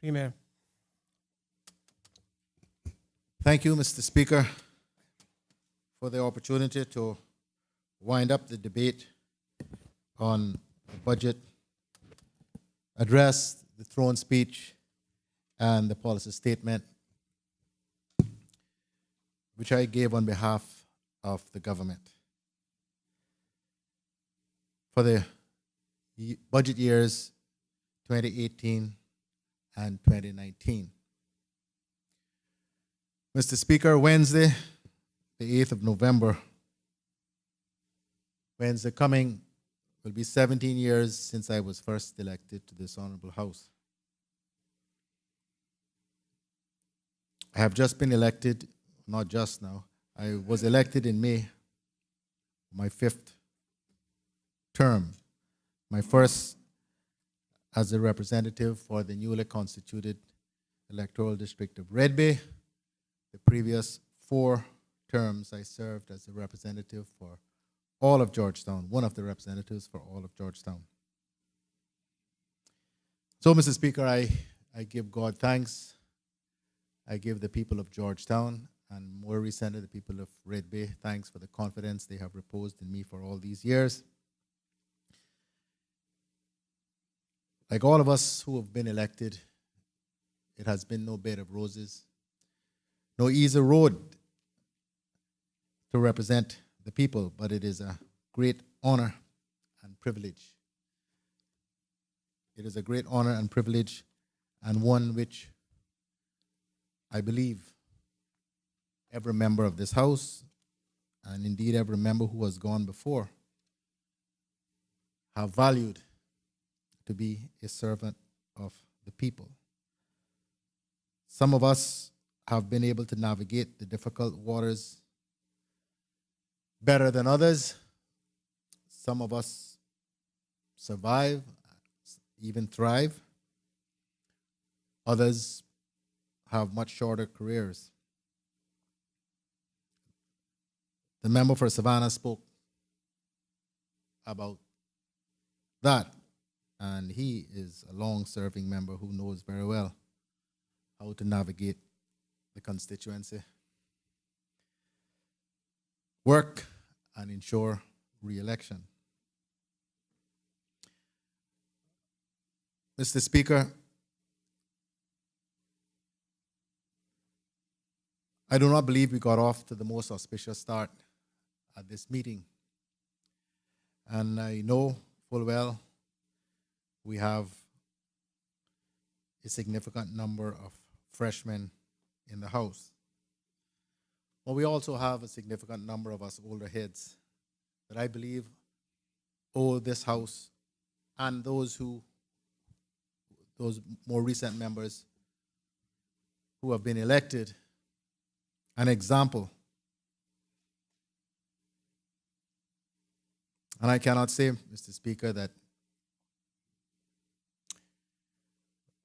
Premier. Thank you, Mr. Speaker, for the opportunity to wind up the debate on the budget, address the throne speech, and the policy statement, which I gave on behalf of the government for the budget years 2018 and 2019. Mr. Speaker, Wednesday, the 8th of November, Wednesday coming, will be 17 years since I was first elected to this honorable house. I have just been elected, not just now, I was elected in May, my 5th term, my first as a representative for the newly constituted electoral district of Red Bay. The previous 4 terms I served as a representative for all of Georgetown, one of the representatives for all of Georgetown. So, Mr. Speaker, I give God thanks. I give the people of Georgetown and more recently the people of Red Bay thanks for the confidence they have reposed in me for all these years. Like all of us who have been elected, it has been no bed of roses, no easy road to represent the people, but it is a great honor and privilege. It is a great honor and privilege, and one which I believe every member of this house, and indeed every member who has gone before, have valued to be a servant of the people. Some of us have been able to navigate the difficult waters better than others. Some of us survive, even thrive. Others have much shorter careers. The member for Savannah spoke about that, and he is a long-serving member who knows very well how to navigate the constituency, work, and ensure re-election. Mr. Speaker, I do not believe we got off to the most auspicious start at this meeting. And I know full well we have a significant number of freshmen in the House. But we also have a significant number of us older heads that I believe owe this House and those more recent members who have been elected an example. And I cannot say, Mr. Speaker, that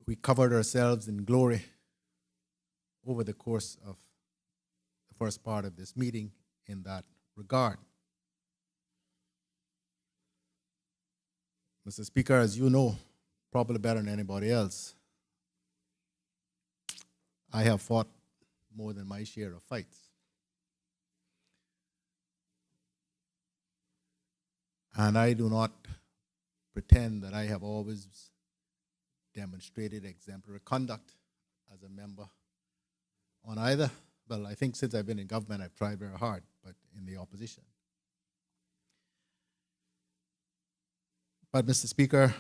we covered ourselves in glory over the course of the first part of this meeting in that regard. Mr. Speaker, as you know, probably better than anybody else, I have fought more than my share of fights. And I do not pretend that I have always demonstrated exemplary conduct as a member on either. Well, I think since I've been in government, I've tried very hard, but in the opposition. But, Mr. Speaker,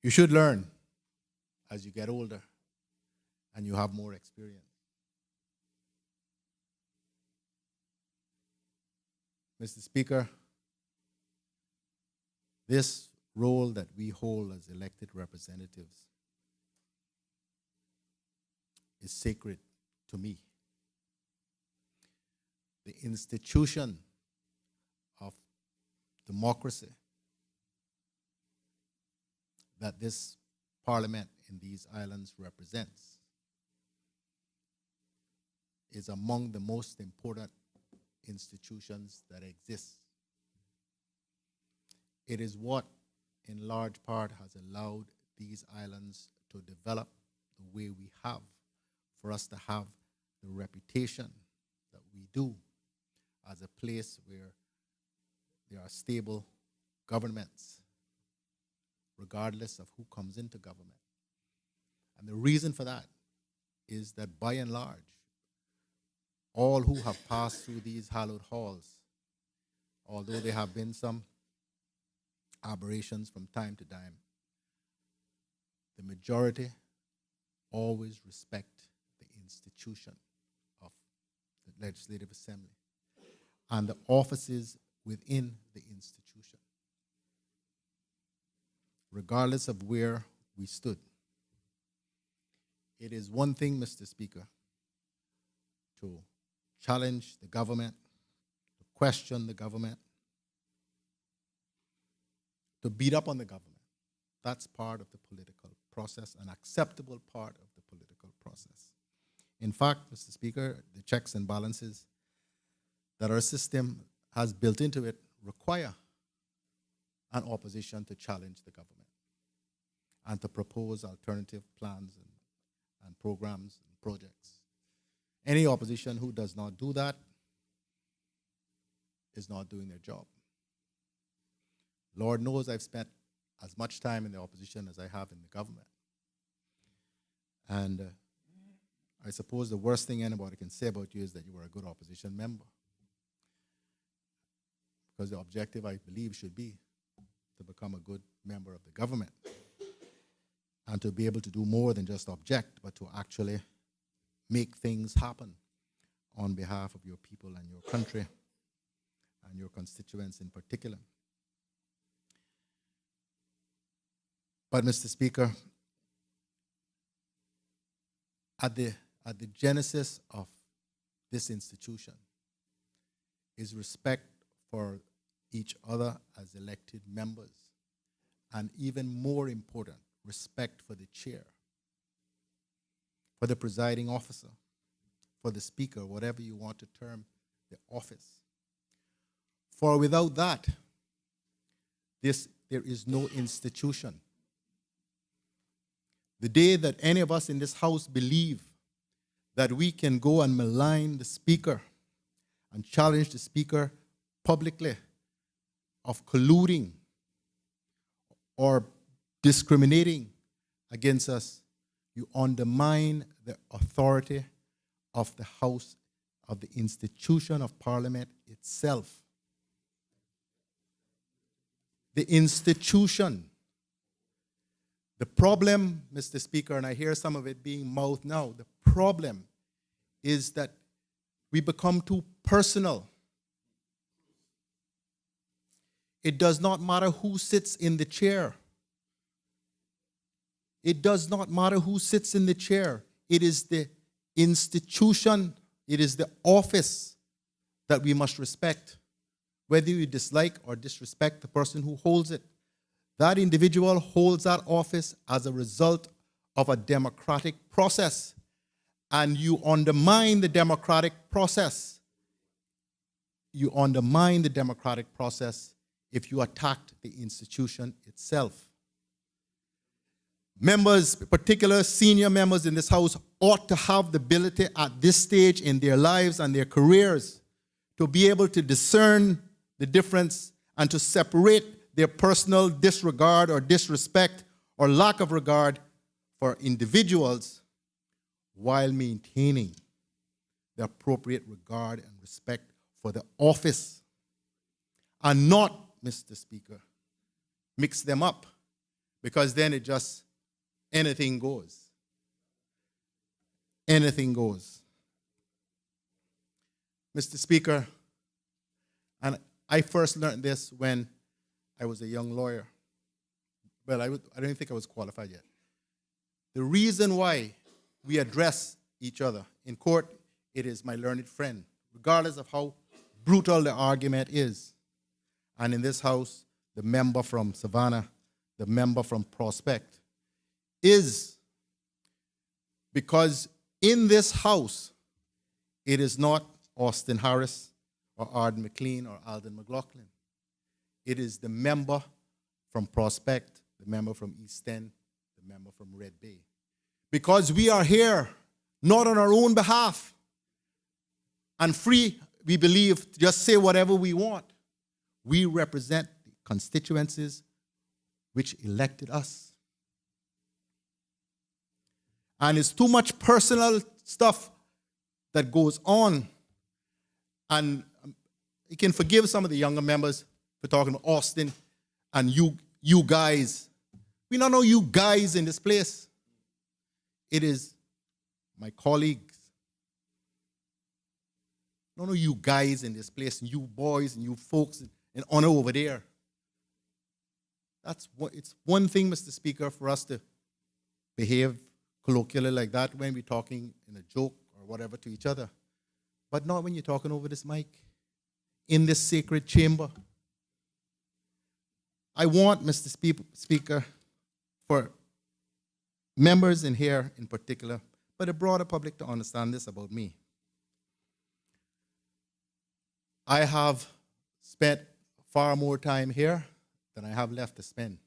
you should learn as you get older and you have more experience. Mr. Speaker, this role that we hold as elected representatives is sacred to me. The institution of democracy that this parliament in these islands represents is among the most important institutions that exist. It is what, in large part, has allowed these islands to develop the way we have, for us to have the reputation that we do as a place where there are stable governments, regardless of who comes into government. And the reason for that is that by and large, all who have passed through these hallowed halls, although there have been some aberrations from time to time, the majority always respect the institution of the Legislative Assembly and the offices within the institution, regardless of where we stood. It is one thing, Mr. Speaker, to challenge the government, to question the government, to beat up on the government. That's part of the political process, an acceptable part of the political process. In fact, Mr. Speaker, the checks and balances that our system has built into it require an opposition to challenge the government and to propose alternative plans and programs and projects. Any opposition who does not do that is not doing their job. Lord knows I've spent as much time in the opposition as I have in the government. And I suppose the worst thing anybody can say about you is that you were a good opposition member. Because the objective, I believe, should be to become a good member of the government and to be able to do more than just object, but to actually make things happen on behalf of your people and your country and your constituents in particular. But, Mr. Speaker, at the genesis of this institution is respect for each other as elected members, and even more important, respect for the chair, for the presiding officer, for the speaker, whatever you want to term the office. For without that, there is no institution. The day that any of us in this house believe that we can go and malign the speaker and challenge the speaker publicly of colluding or discriminating against us, you undermine the authority of the House, of the institution of Parliament itself. The institution. The problem, Mr. Speaker, and I hear some of it being mouthed now, the problem is that we become too personal. It does not matter who sits in the chair. It does not matter who sits in the chair. It is the institution, it is the office that we must respect, whether you dislike or disrespect the person who holds it. That individual holds that office as a result of a democratic process, and you undermine the democratic process. You undermine the democratic process if you attacked the institution itself. Members, particular senior members in this House, ought to have the ability at this stage in their lives and their careers to be able to discern the difference and to separate their personal disregard or disrespect or lack of regard for individuals while maintaining the appropriate regard and respect for the office, and not, Mr. Speaker, mix them up, because then it just, anything goes. Anything goes. Mr. Speaker, and I first learned this when I was a young lawyer. Well, I don't even think I was qualified yet. The reason why we address each other in court, it is my learned friend, regardless of how brutal the argument is. And in this House, the member from Savannah, the member from Prospect, is because in this House, it is not Austin Harris or Arden McLean or Alden McLaughlin. It is the member from Prospect, the member from East End, the member from Red Bay. Because we are here not on our own behalf and free, we believe, to just say whatever we want. We represent the constituencies which elected us. And it's too much personal stuff that goes on. And you can forgive some of the younger members for talking to Austin and you guys. We don't know you guys in this place. It is my colleagues. I don't know you guys in this place, and you boys and you folks in honor over there. It's one thing, Mr. Speaker, for us to behave colloquially like that when we're talking in a joke or whatever to each other. But not when you're talking over this mic, in this sacred chamber. I want, Mr. Speaker, for members in here in particular, but the broader public to understand this about me. I have spent far more time here than I have left to spend,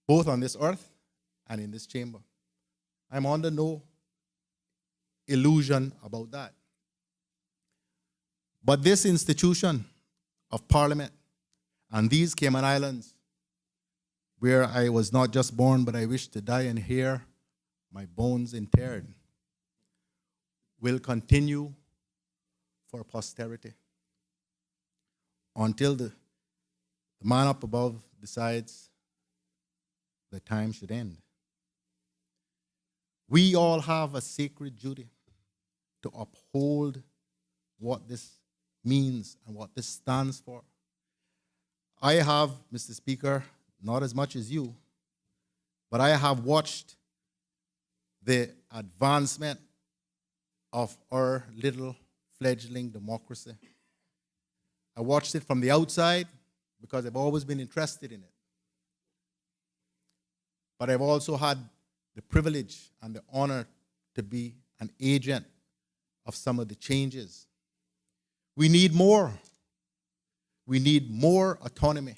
both on this earth and in this chamber. I'm under no illusion about that. But this institution of Parliament and these Cayman Islands, where I was not just born, but I wish to die and hear my bones interred, will continue for posterity until the man up above decides the time should end. We all have a sacred duty to uphold what this means and what this stands for. I have, Mr. Speaker, not as much as you, but I have watched the advancement of our little fledgling democracy. I watched it from the outside because I've always been interested in it. But I've also had the privilege and the honor to be an agent of some of the changes. We need more. We need more autonomy.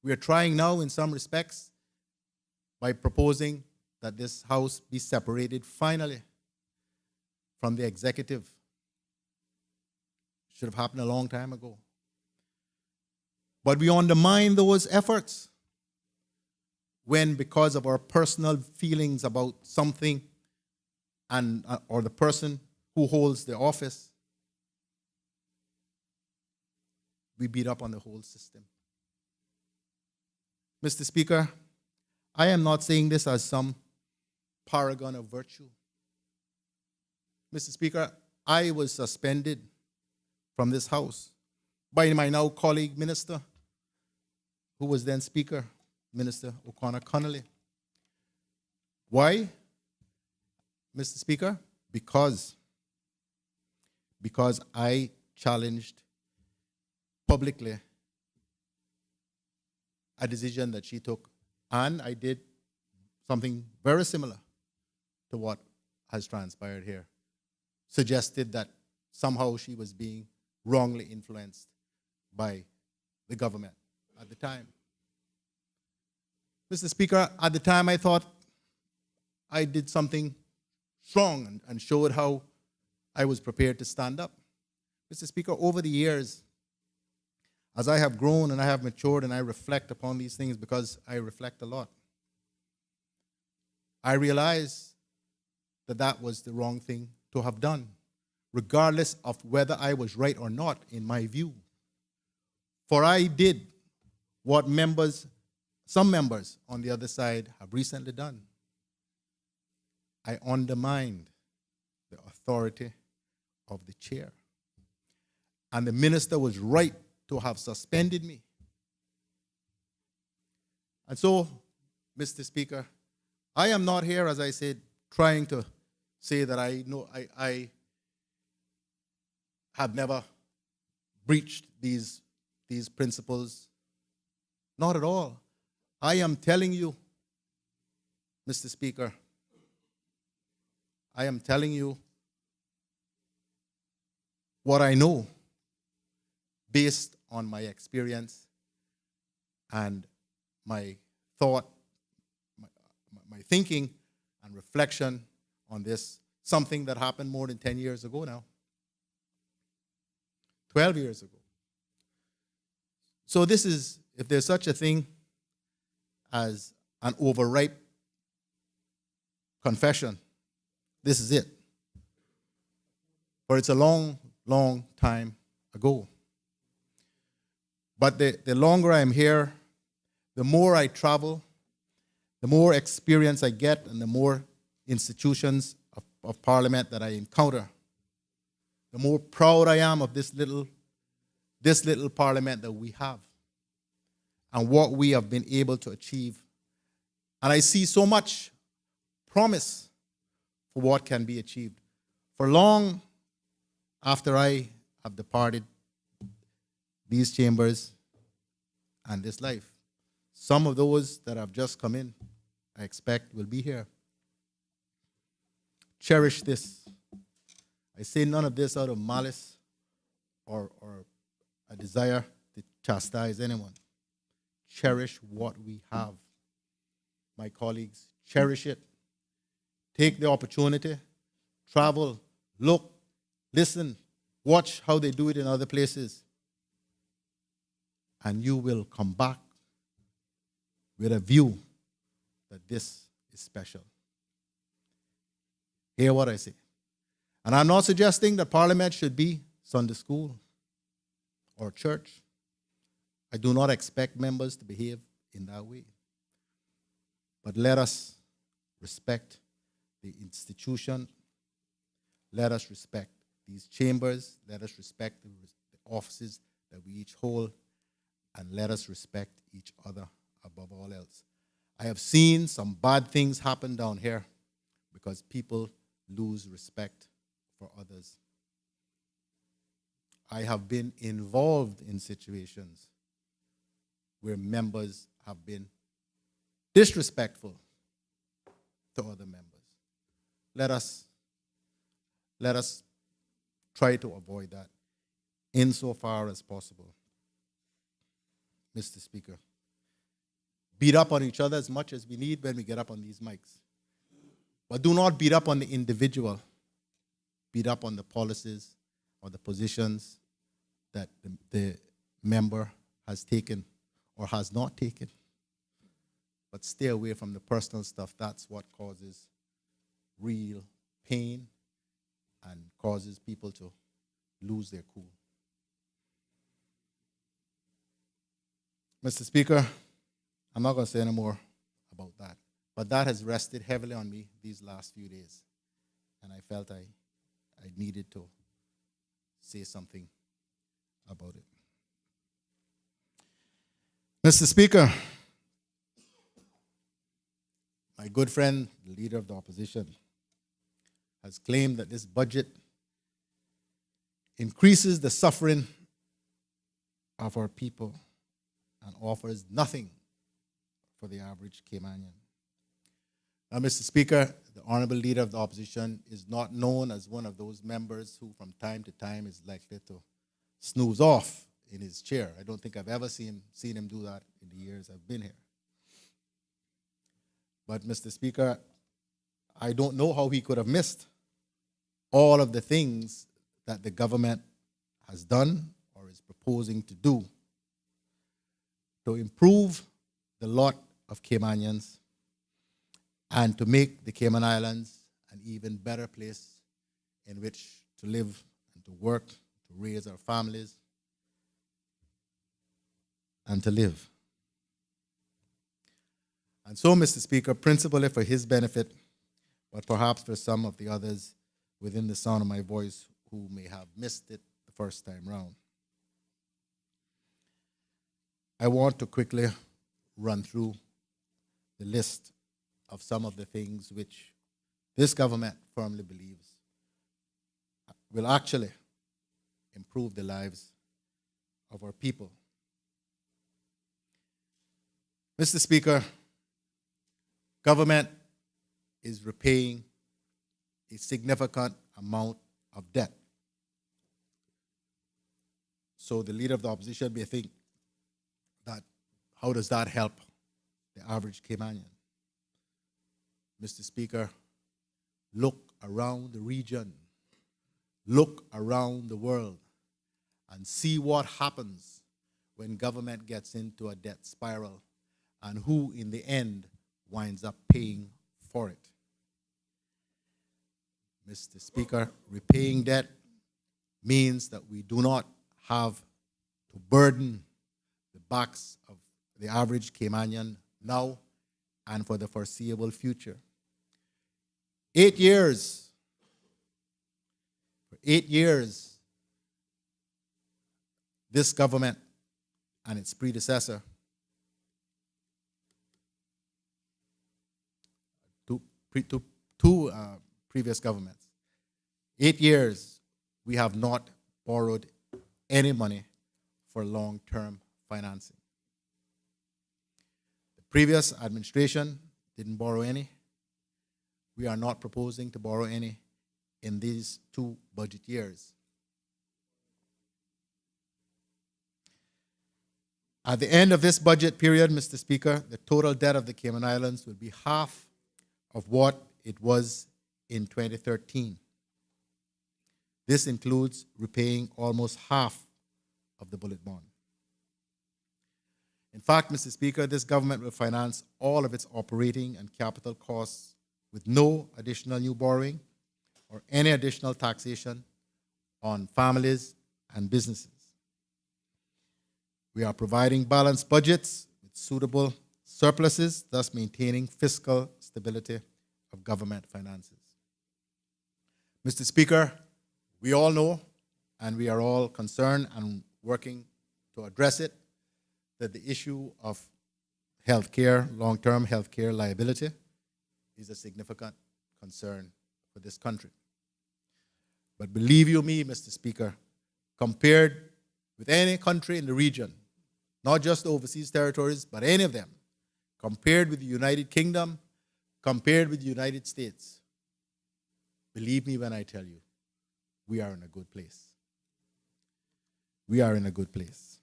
We are trying now, in some respects, by proposing that this House be separated finally from the executive. Should have happened a long time ago. But we undermine those efforts when, because of our personal feelings about something and or the person who holds the office, we beat up on the whole system. Mr. Speaker, I am not saying this as some paragon of virtue. Mr. Speaker, I was suspended from this House by my now colleague minister, who was then Speaker, Minister O'Connor Connolly. Why, Mr. Speaker? Because I challenged publicly a decision that she took, and I did something very similar to what has transpired here. Suggested that somehow she was being wrongly influenced by the government at the time. Mr. Speaker, at the time I thought I did something strong and showed how I was prepared to stand up. Mr. Speaker, over the years, as I have grown and I have matured and I reflect upon these things, because I reflect a lot, I realize that that was the wrong thing to have done, regardless of whether I was right or not in my view. For I did what some members on the other side have recently done. I undermined the authority of the chair. And the minister was right to have suspended me. And so, Mr. Speaker, I am not here, as I said, trying to say that I have never breached these principles. Not at all. I am telling you, Mr. Speaker, I am telling you what I know based on my experience and my thought, my thinking and reflection on this, something that happened more than 10 years ago now, 12 years ago. So this is, if there's such a thing as an overripe confession, this is it. For it's a long, long time ago. But the longer I'm here, the more I travel, the more experience I get, and the more institutions of Parliament that I encounter, the more proud I am of this little Parliament that we have and what we have been able to achieve. And I see so much promise for what can be achieved. For long after I have departed these chambers and this life, some of those that have just come in, I expect, will be here. Cherish this. I say none of this out of malice or a desire to chastise anyone. Cherish what we have. My colleagues, cherish it. Take the opportunity. Travel, look, listen, watch how they do it in other places. And you will come back with a view that this is special. Hear what I say. And I'm not suggesting that Parliament should be Sunday school or church. I do not expect members to behave in that way. But let us respect the institution. Let us respect these chambers. Let us respect the offices that we each hold. And let us respect each other above all else. I have seen some bad things happen down here because people lose respect for others. I have been involved in situations where members have been disrespectful to other members. Let us try to avoid that insofar as possible. Mr. Speaker, beat up on each other as much as we need when we get up on these mics. But do not beat up on the individual. Beat up on the policies or the positions that the member has taken or has not taken. But stay away from the personal stuff. That's what causes real pain and causes people to lose their cool. Mr. Speaker, I'm not going to say any more about that. But that has rested heavily on me these last few days. And I felt I needed to say something about it. Mr. Speaker, my good friend, the leader of the opposition, has claimed that this budget increases the suffering of our people and offers nothing for the average Caymanian. Now, Mr. Speaker, the Honorable Leader of the Opposition is not known as one of those members who from time to time is likely to snooze off in his chair. I don't think I've ever seen him do that in the years I've been here. But, Mr. Speaker, I don't know how he could have missed all of the things that the government has done or is proposing to do to improve the lot of Caymanians and to make the Cayman Islands an even better place in which to live and to work, to raise our families, and to live. And so, Mr. Speaker, principally for his benefit, but perhaps for some of the others within the sound of my voice who may have missed it the first time round, I want to quickly run through the list of some of the things which this government firmly believes will actually improve the lives of our people. Mr. Speaker, government is repaying a significant amount of debt. So the leader of the opposition may think that how does that help the average Caymanian? Mr. Speaker, look around the region, look around the world, and see what happens when government gets into a debt spiral and who in the end winds up paying for it. Mr. Speaker, repaying debt means that we do not have to burden the backs of the average Caymanian now and for the foreseeable future. 8 years, for 8 years, this government and its predecessor, two previous governments, 8 years, we have not borrowed any money for long-term financing. The previous administration didn't borrow any. We are not proposing to borrow any in these 2 budget years. At the end of this budget period, Mr. Speaker, the total debt of the Cayman Islands will be half of what it was in 2013. This includes repaying almost half of the bullet bond. In fact, Mr. Speaker, this government will finance all of its operating and capital costs with no additional new borrowing or any additional taxation on families and businesses. We are providing balanced budgets with suitable surpluses, thus maintaining fiscal stability of government finances. Mr. Speaker, we all know, and we are all concerned and working to address it, that the issue of healthcare, long-term healthcare liability, is a significant concern for this country. But believe you me, Mr. Speaker, compared with any country in the region, not just the overseas territories, but any of them, compared with the United Kingdom, compared with the United States, believe me when I tell you, we are in a good place. We are in a good place.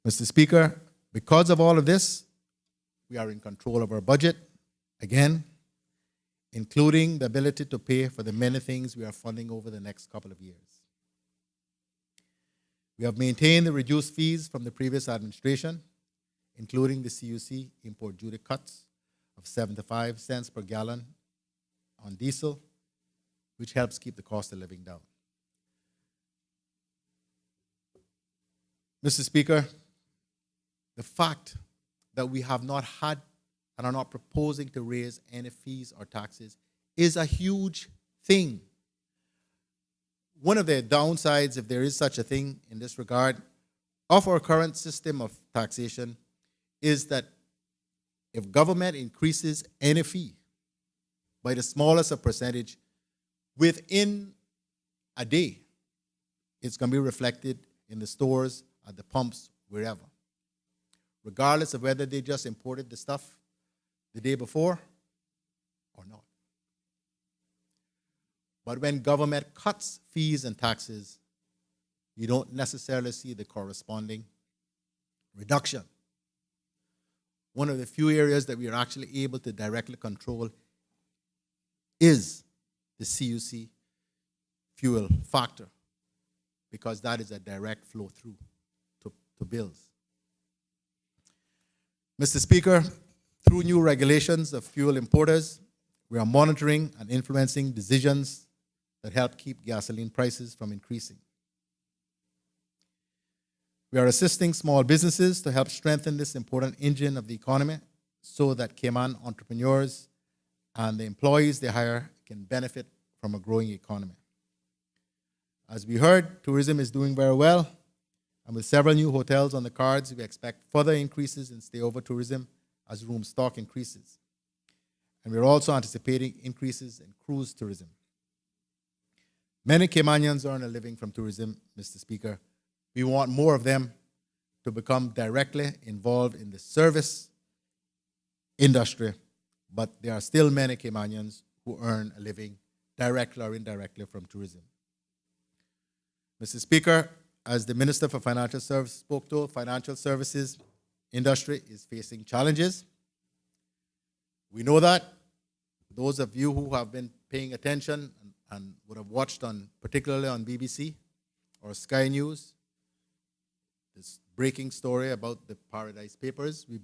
Mr. Speaker, because of all of this, we are in control of our budget, again, including the ability to pay for the many things we are funding over the next couple of years. We have maintained the reduced fees from the previous administration, including the CUC import duty cuts of 75 cents per gallon on diesel, which helps keep the cost of living down. Mr. Speaker, the fact that we have not had and are not proposing to raise any fees or taxes is a huge thing. One of the downsides, if there is such a thing in this regard, of our current system of taxation is that if government increases any fee by the smallest of percentage, within a day, it's going to be reflected in the stores, at the pumps, wherever, regardless of whether they just imported the stuff the day before or not. But when government cuts fees and taxes, you don't necessarily see the corresponding reduction. One of the few areas that we are actually able to directly control is the CUC fuel factor, because that is a direct flow through to bills. Mr. Speaker, through new regulations of fuel importers, we are monitoring and influencing decisions that help keep gasoline prices from increasing. We are assisting small businesses to help strengthen this important engine of the economy so that Cayman entrepreneurs and the employees they hire can benefit from a growing economy. As we heard, tourism is doing very well, and with several new hotels on the cards, we expect further increases in stay-over tourism as room stock increases. And we're also anticipating increases in cruise tourism. Many Caymanians earn a living from tourism, Mr. Speaker. We want more of them to become directly involved in the service industry, but there are still many Caymanians who earn a living directly or indirectly from tourism. Mr. Speaker, as the Minister for Financial Services spoke to, financial services industry is facing challenges. We know that, those of you who have been paying attention and would have watched particularly on BBC or Sky News, this breaking story about the Paradise Papers, we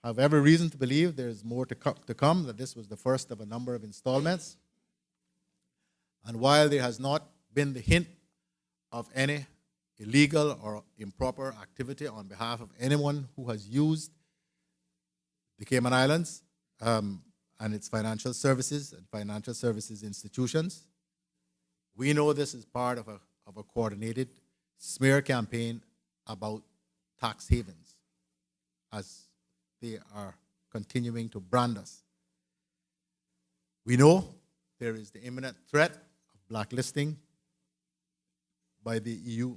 have every reason to believe there's more to come, that this was the first of a number of installments. And while there has not been the hint of any illegal or improper activity on behalf of anyone who has used the Cayman Islands and its financial services and financial services institutions, we know this is part of a coordinated smear campaign about tax havens, as they are continuing to brand us. We know there is the imminent threat of blacklisting by the EU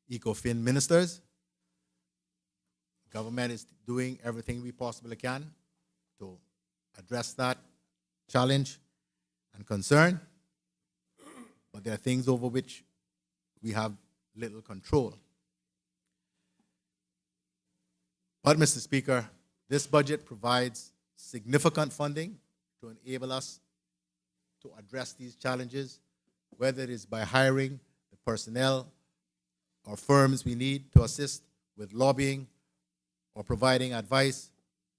ECOFIN ministers. The government is doing everything we possibly can to address that challenge and concern, but there are things over which we have little control. But, Mr. Speaker, this budget provides significant funding to enable us to address these challenges, whether it is by hiring the personnel or firms we need to assist with lobbying or providing advice,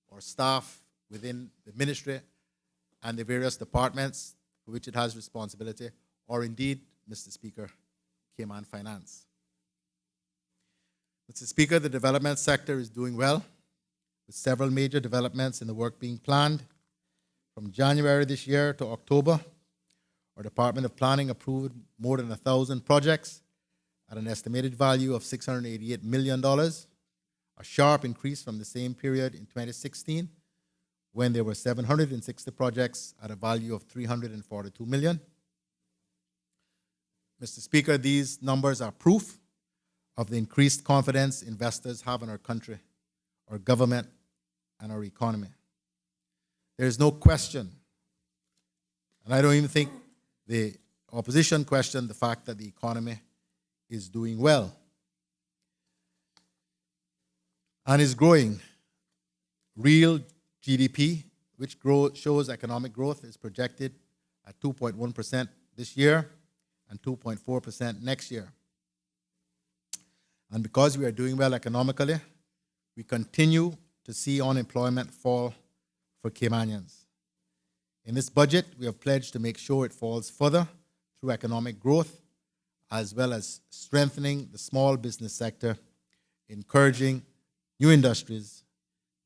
or staff within the ministry and the various departments for which it has responsibility, or indeed, Mr. Speaker, Cayman Finance. Mr. Speaker, the development sector is doing well, with several major developments in the work being planned. From January this year to October, our Department of Planning approved more than 1,000 projects at an estimated value of $688 million, a sharp increase from the same period in 2016, when there were 760 projects at a value of $342 million. Mr. Speaker, these numbers are proof of the increased confidence investors have in our country, our government, and our economy. There is no question, and I don't even think the opposition questioned the fact that the economy is doing well and is growing. Real GDP, which shows economic growth, is projected at 2.1% this year and 2.4% next year. And because we are doing well economically, we continue to see unemployment fall for Caymanians. In this budget, we have pledged to make sure it falls further through economic growth, as well as strengthening the small business sector, encouraging new industries,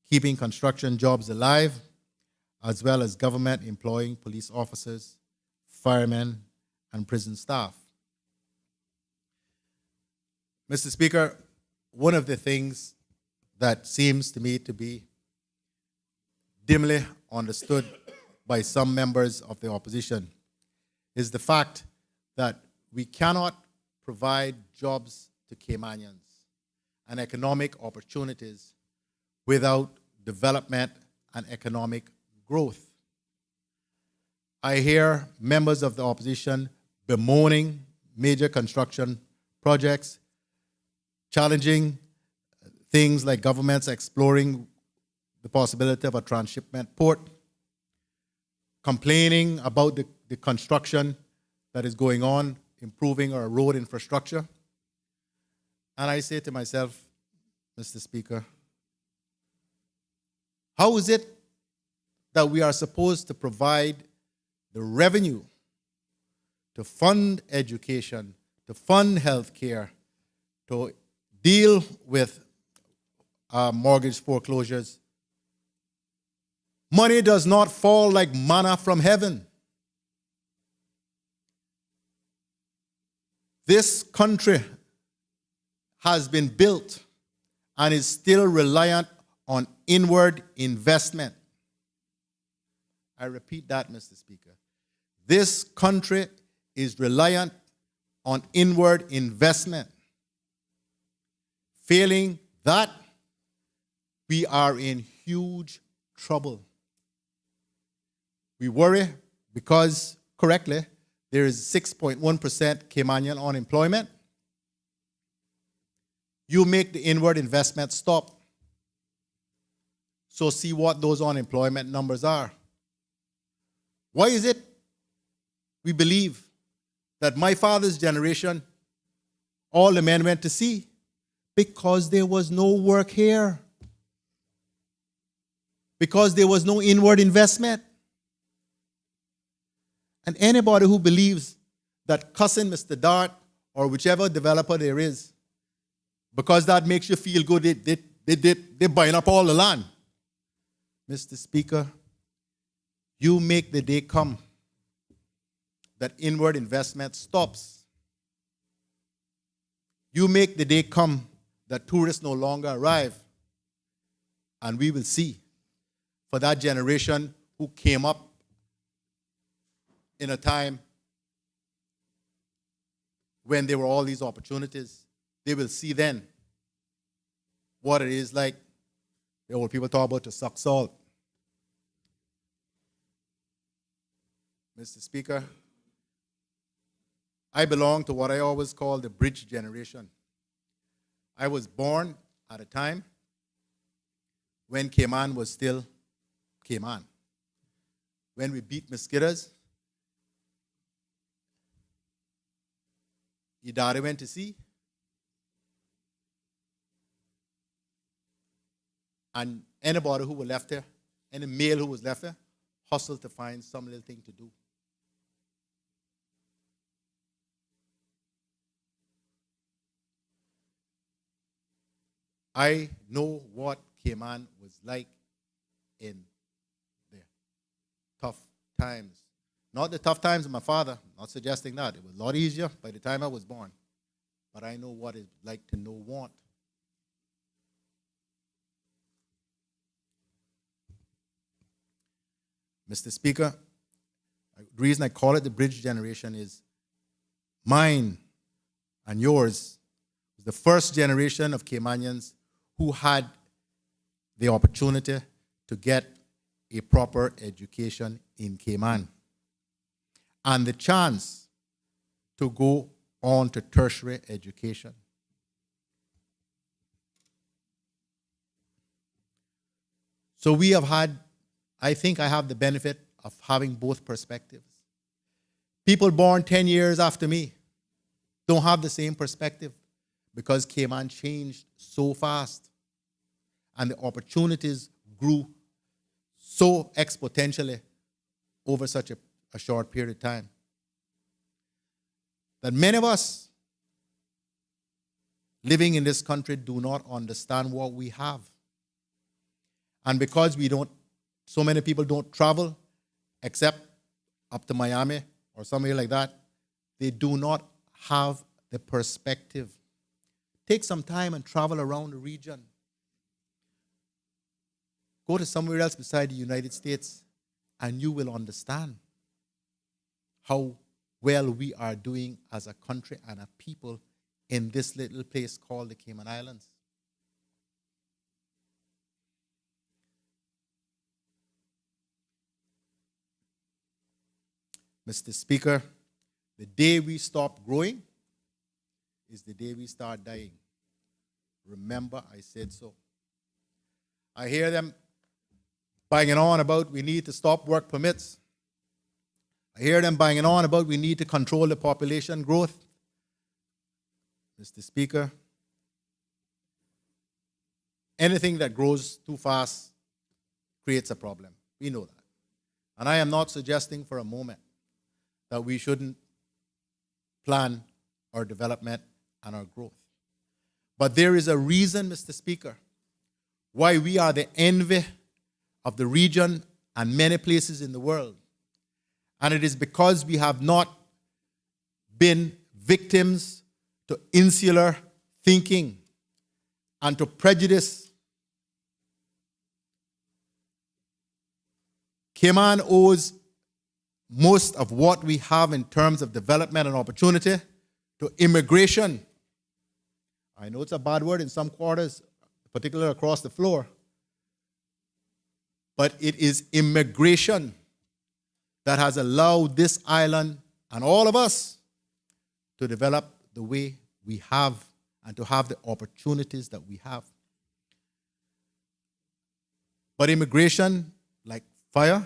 keeping construction jobs alive, as well as government employing police officers, firemen, and prison staff. Mr. Speaker, one of the things that seems to me to be dimly understood by some members of the opposition is the fact that we cannot provide jobs to Caymanians and economic opportunities without development and economic growth. I hear members of the opposition bemoaning major construction projects, challenging things like governments exploring the possibility of a transshipment port, complaining about the construction that is going on, improving our road infrastructure. And I say to myself, Mr. Speaker, how is it that we are supposed to provide the revenue to fund education, to fund health care, to deal with mortgage foreclosures? Money does not fall like manna from heaven. This country has been built and is still reliant on inward investment. I repeat that, Mr. Speaker. This country is reliant on inward investment. Failing that, we are in huge trouble. We worry because, correctly, there is 6.1% Caymanian unemployment. You make the inward investment stop. So see what those unemployment numbers are. Why is it we believe that my father's generation, all the men went to sea? Because there was no work here. Because there was no inward investment. And anybody who believes that cussing Mr. Dart or whichever developer there is, because that makes you feel good, they're buying up all the land. Mr. Speaker, you make the day come that inward investment stops. You make the day come that tourists no longer arrive. And we will see for that generation who came up in a time when there were all these opportunities, they will see then what it is like. The old people talk about to suck salt. Mr. Speaker, I belong to what I always call the bridge generation. I was born at a time when Cayman was still Cayman. When we beat mosquitoes, your daughter went to sea, and anybody who was left there, any male who was left there, hustled to find some little thing to do. I know what Cayman was like in the tough times. Not the tough times of my father, not suggesting that. It was a lot easier by the time I was born. But I know what it's like to know want. Mr. Speaker, the reason I call it the bridge generation is mine and yours was the first generation of Caymanians who had the opportunity to get a proper education in Cayman and the chance to go on to tertiary education. So we have had, I think I have the benefit of having both perspectives. People born 10 years after me don't have the same perspective because Cayman changed so fast and the opportunities grew so exponentially over such a short period of time that many of us living in this country do not understand what we have. And because so many people don't travel except up to Miami or somewhere like that, they do not have the perspective. Take some time and travel around the region. Go to somewhere else beside the United States and you will understand how well we are doing as a country and a people in this little place called the Cayman Islands. Mr. Speaker, the day we stop growing is the day we start dying. Remember, I said so. I hear them banging on about we need to stop work permits. I hear them banging on about we need to control the population growth. Mr. Speaker, anything that grows too fast creates a problem. We know that. And I am not suggesting for a moment that we shouldn't plan our development and our growth. But there is a reason, Mr. Speaker, why we are the envy of the region and many places in the world. And it is because we have not been victims to insular thinking and to prejudice. Cayman owes most of what we have in terms of development and opportunity to immigration. I know it's a bad word in some quarters, particularly across the floor, but it is immigration that has allowed this island and all of us to develop the way we have and to have the opportunities that we have. But immigration, like fire,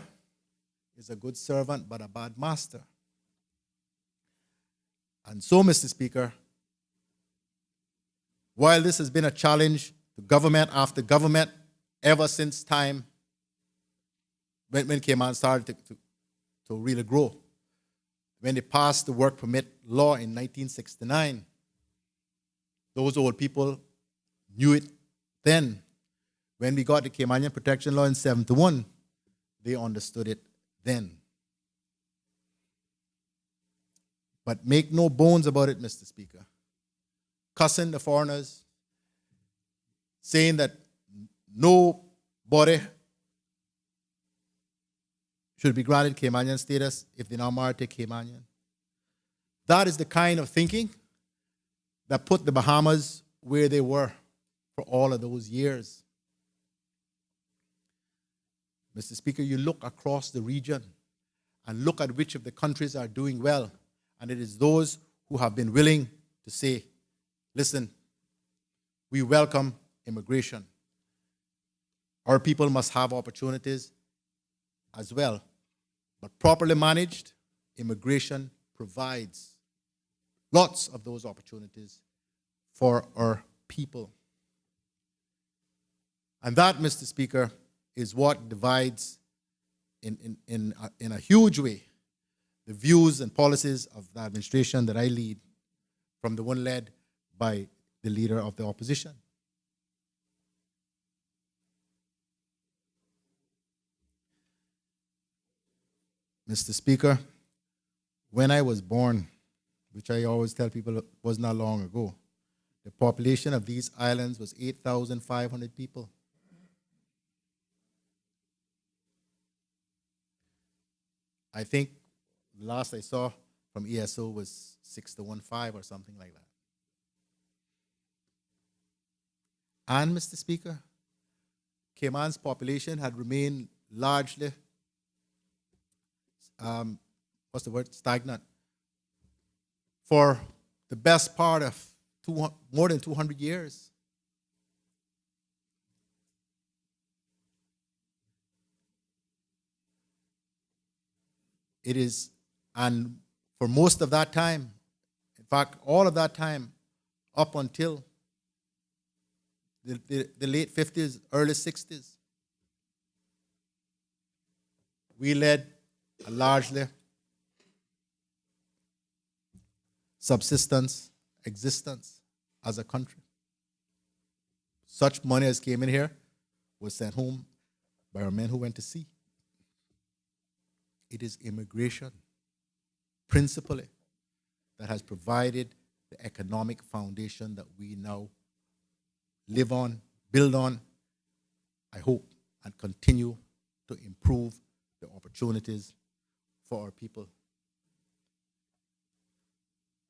is a good servant but a bad master. And so, Mr. Speaker, while this has been a challenge to government after government ever since time when Cayman started to really grow, when they passed the work permit law in 1969, those old people knew it then. When we got the Caymanian Protection Law in 71, they understood it then. But make no bones about it, Mr. Speaker. Cussing the foreigners, saying that nobody should be granted Caymanian status if they're not married to Caymanian. That is the kind of thinking that put the Bahamas where they were for all of those years. Mr. Speaker, you look across the region and look at which of the countries are doing well, and it is those who have been willing to say, listen, we welcome immigration. Our people must have opportunities as well. But properly managed, immigration provides lots of those opportunities for our people. And that, Mr. Speaker, is what divides in a huge way the views and policies of the administration that I lead from the one led by the leader of the opposition. Mr. Speaker, when I was born, which I always tell people was not long ago, the population of these islands was 8,500 people. I think the last I saw from ESO was 6-1-5 or something like that. And, Mr. Speaker, Cayman's population had remained largely, stagnant for the best part of more than 200 years. It is, and for most of that time, in fact, all of that time, up until the late 50s, early 60s, we led a largely subsistence existence as a country. Such money as came in here was sent home by our men who went to sea. It is immigration, principally, that has provided the economic foundation that we now live on, build on, I hope, and continue to improve the opportunities for our people.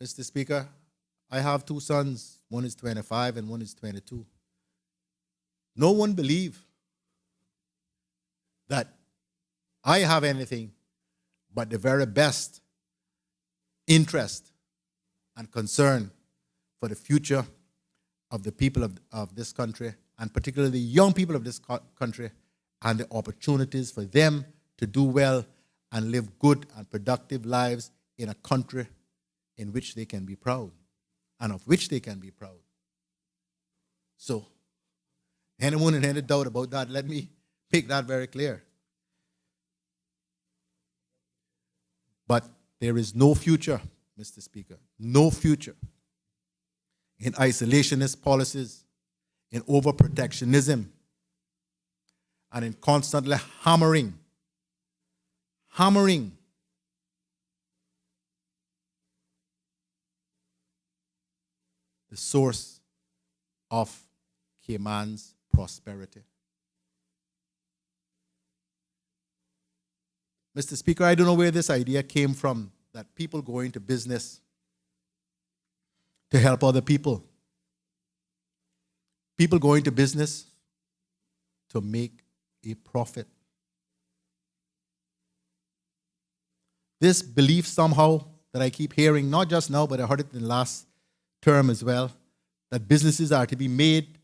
Mr. Speaker, I have two sons. One is 25 and one is 22. No one believes that I have anything but the very best interest and concern for the future of the people of this country, and particularly the young people of this country, and the opportunities for them to do well and live good and productive lives in a country in which they can be proud and of which they can be proud. So, anyone in any doubt about that, let me make that very clear. But there is no future, Mr. Speaker, no future in isolationist policies, in overprotectionism, and in constantly hammering the source of Cayman's prosperity. Mr. Speaker, I don't know where this idea came from, that people go into business to help other people. People go into business to make a profit. This belief somehow that I keep hearing, not just now, but I heard it in the last term as well, that businesses are to be made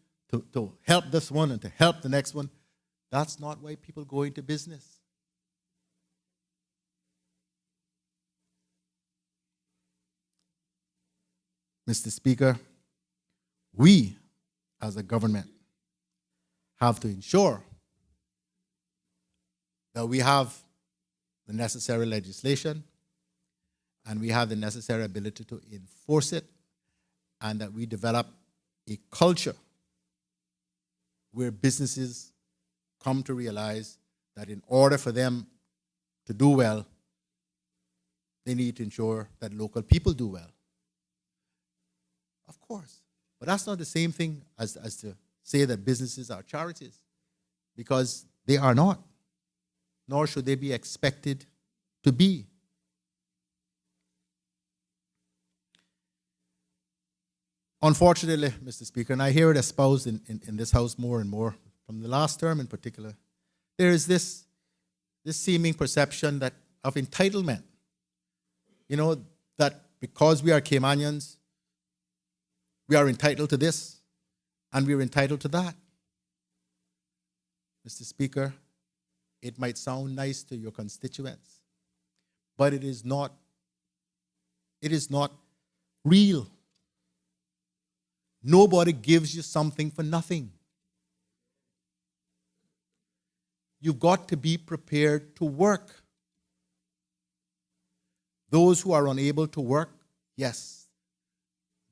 to help this one and to help the next one. That's not why people go into business. Mr. Speaker, we as a government have to ensure that we have the necessary legislation and we have the necessary ability to enforce it, and that we develop a culture where businesses come to realize that in order for them to do well, they need to ensure that local people do well. Of course. But that's not the same thing as to say that businesses are charities, because they are not, nor should they be expected to be. Unfortunately, Mr. Speaker, and I hear it espoused in this House more and more, from the last term in particular, there is this seeming perception that of entitlement. You know, that because we are Caymanians, we are entitled to this and we are entitled to that. Mr. Speaker, it might sound nice to your constituents, but it is not real. Nobody gives you something for nothing. You've got to be prepared to work. Those who are unable to work, yes,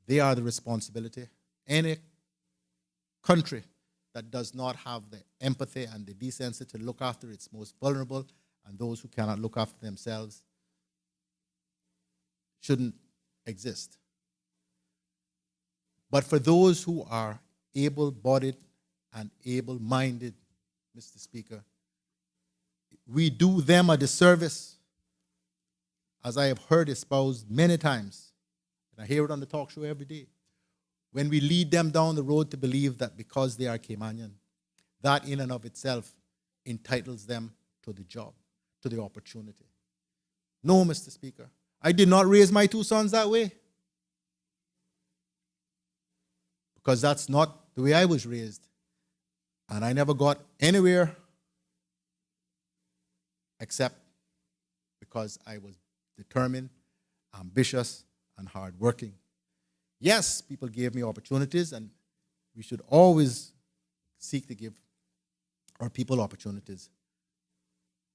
they are the responsibility. Any country that does not have the empathy and the decency to look after its most vulnerable and those who cannot look after themselves shouldn't exist. But for those who are able-bodied and able-minded, Mr. Speaker, we do them a disservice, as I have heard espoused many times, and I hear it on the talk show every day, when we lead them down the road to believe that because they are Caymanian, that in and of itself entitles them to the job, to the opportunity. No, Mr. Speaker, I did not raise my two sons that way, because that's not the way I was raised. And I never got anywhere except because I was determined, ambitious, and hardworking. Yes, people gave me opportunities, and we should always seek to give our people opportunities.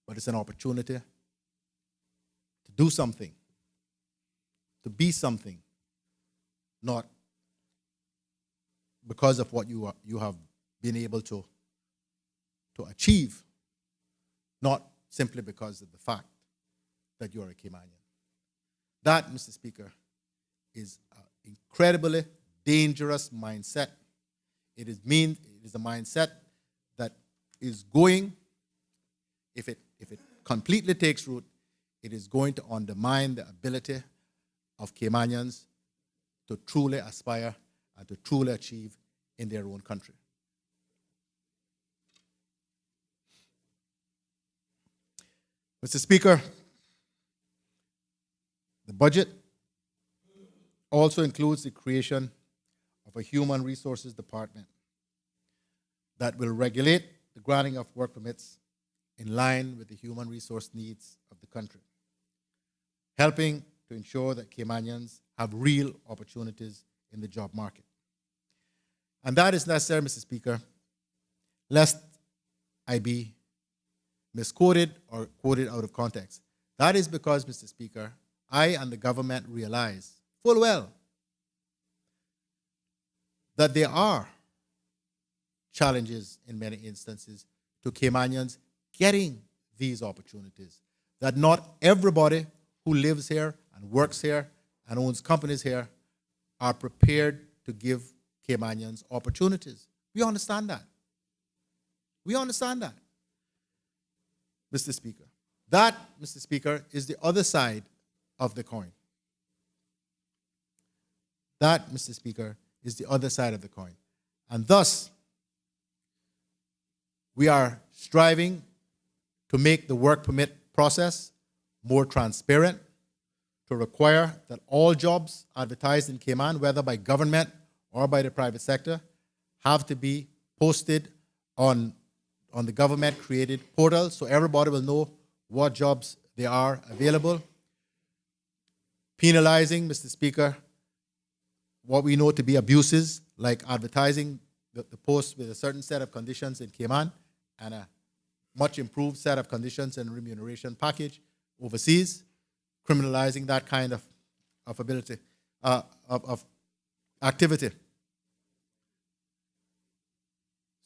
But it's an opportunity to do something, to be something, not because of what you have been able to achieve, not simply because of the fact that you are a Caymanian. That, Mr. Speaker, is an incredibly dangerous mindset. It is a mindset that is going, if it completely takes root, it is going to undermine the ability of Caymanians to truly aspire and to truly achieve in their own country. Mr. Speaker, the budget also includes the creation of a human resources department that will regulate the granting of work permits in line with the human resource needs of the country, helping to ensure that Caymanians have real opportunities in the job market. And that is necessary, Mr. Speaker, lest I be misquoted or quoted out of context. That is because, Mr. Speaker, I and the government realize full well that there are challenges in many instances to Caymanians getting these opportunities, that not everybody who lives here and works here and owns companies here are prepared to give Caymanians opportunities. We understand that. We understand that, Mr. Speaker. That, Mr. Speaker, is the other side of the coin. That, Mr. Speaker, is the other side of the coin. And thus, we are striving to make the work permit process more transparent, to require that all jobs advertised in Cayman, whether by government or by the private sector, have to be posted on on the government-created portal so everybody will know what jobs there are available. Penalizing, Mr. Speaker, what we know to be abuses, like advertising the post with a certain set of conditions in Cayman and a much improved set of conditions and remuneration package overseas, criminalizing that kind of ability, of activity.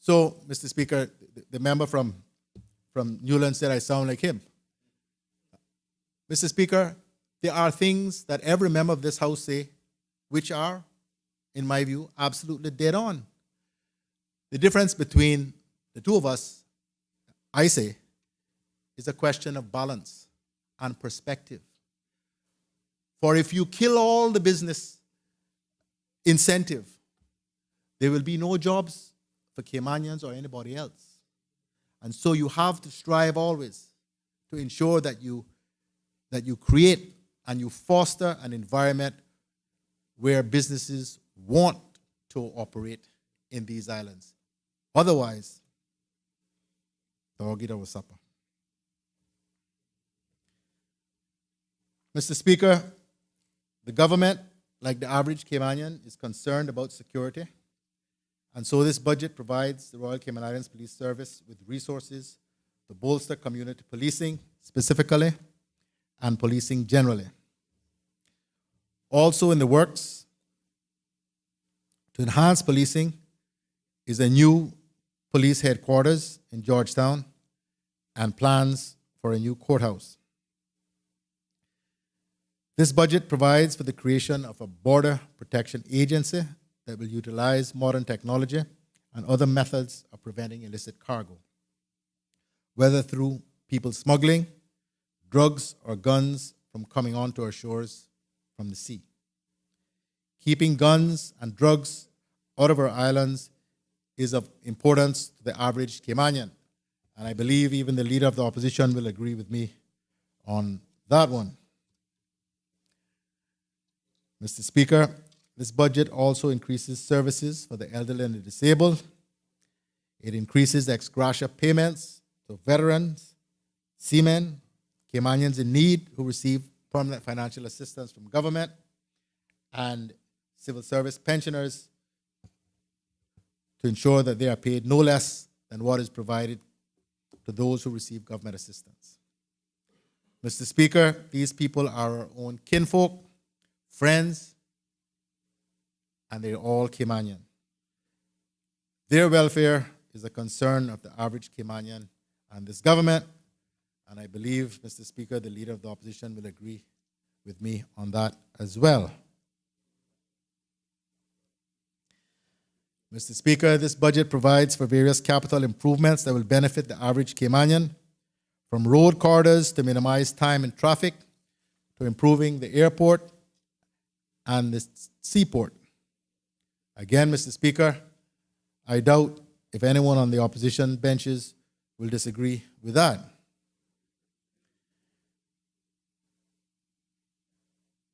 So, Mr. Speaker, the member from Newland said I sound like him. Mr. Speaker, there are things that every member of this House say which are, in my view, absolutely dead on. The difference between the two of us, I say, is a question of balance and perspective. For if you kill all the business incentive, there will be no jobs for Caymanians or anybody else. And so you have to strive always to ensure that you create and you foster an environment where businesses want to operate in these islands. Otherwise, dog eat our supper. Mr. Speaker, the government, like the average Caymanian, is concerned about security. And so this budget provides the Royal Cayman Islands Police Service with resources to bolster community policing specifically and policing generally. Also in the works to enhance policing is a new police headquarters in Georgetown and plans for a new courthouse. This budget provides for the creation of a border protection agency that will utilize modern technology and other methods of preventing illicit cargo, whether through people smuggling, drugs, or guns from coming onto our shores from the sea. Keeping guns and drugs out of our islands is of importance to the average Caymanian, and I believe even the leader of the opposition will agree with me on that one. Mr. Speaker, this budget also increases services for the elderly and the disabled. It increases ex gratia payments to veterans, seamen, Caymanians in need who receive permanent financial assistance from government, and civil service pensioners to ensure that they are paid no less than what is provided to those who receive government assistance. Mr. Speaker, these people are our own kinfolk, friends, and they're all Caymanian. Their welfare is a concern of the average Caymanian and this government, and I believe, Mr. Speaker, the leader of the opposition will agree with me on that as well. Mr. Speaker, this budget provides for various capital improvements that will benefit the average Caymanian, from road corridors to minimize time in traffic, to improving the airport and the seaport. Again, Mr. Speaker, I doubt if anyone on the opposition benches will disagree with that.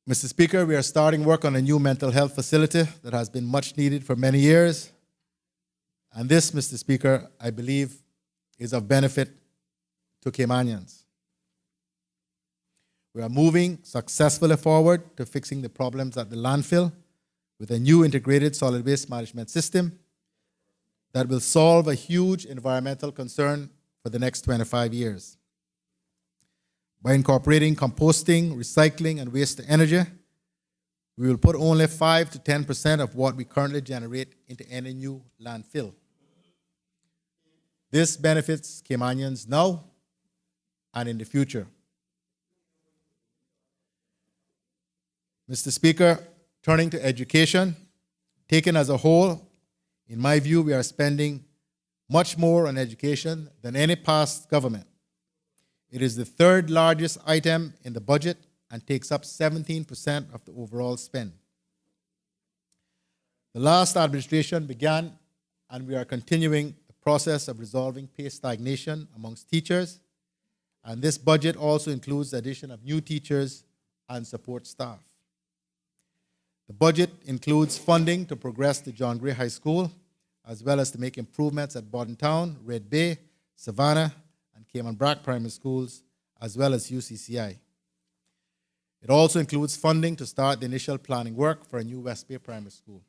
Mr. Speaker, we are starting work on a new mental health facility that has been much needed for many years. And this, Mr. Speaker, I believe is of benefit to Caymanians. We are moving successfully forward to fixing the problems at the landfill with a new integrated solid waste management system that will solve a huge environmental concern for the next 25 years. By incorporating composting, recycling, and waste to energy, we will put only 5 to 10% of what we currently generate into any new landfill. This benefits Caymanians now and in the future. Mr. Speaker, turning to education, taken as a whole, in my view, we are spending much more on education than any past government. It is the third largest item in the budget and takes up 17% of the overall spend. The last administration began, and we are continuing the process of resolving pay stagnation amongst teachers, and this budget also includes the addition of new teachers and support staff. The budget includes funding to progress the John Gray High School, as well as to make improvements at Bodden Town, Red Bay, Savannah, and Cayman Brack primary schools, as well as UCCI. It also includes funding to start the initial planning work for a new West Bay primary school.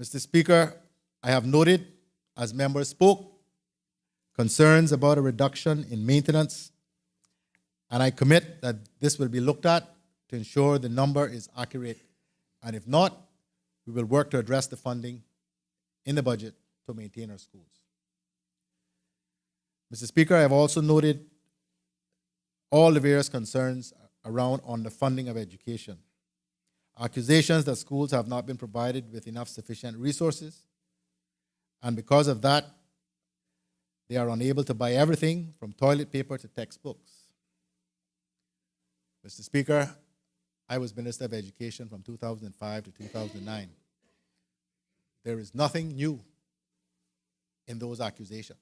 Mr. Speaker, I have noted, as members spoke, concerns about a reduction in maintenance, and I commit that this will be looked at to ensure the number is accurate, and if not, we will work to address the funding in the budget to maintain our schools. Mr. Speaker, I have also noted all the various concerns around on the funding of education. Accusations that schools have not been provided with enough sufficient resources, and because of that, they are unable to buy everything from toilet paper to textbooks. Mr. Speaker, I was Minister of Education from 2005 to 2009. There is nothing new in those accusations.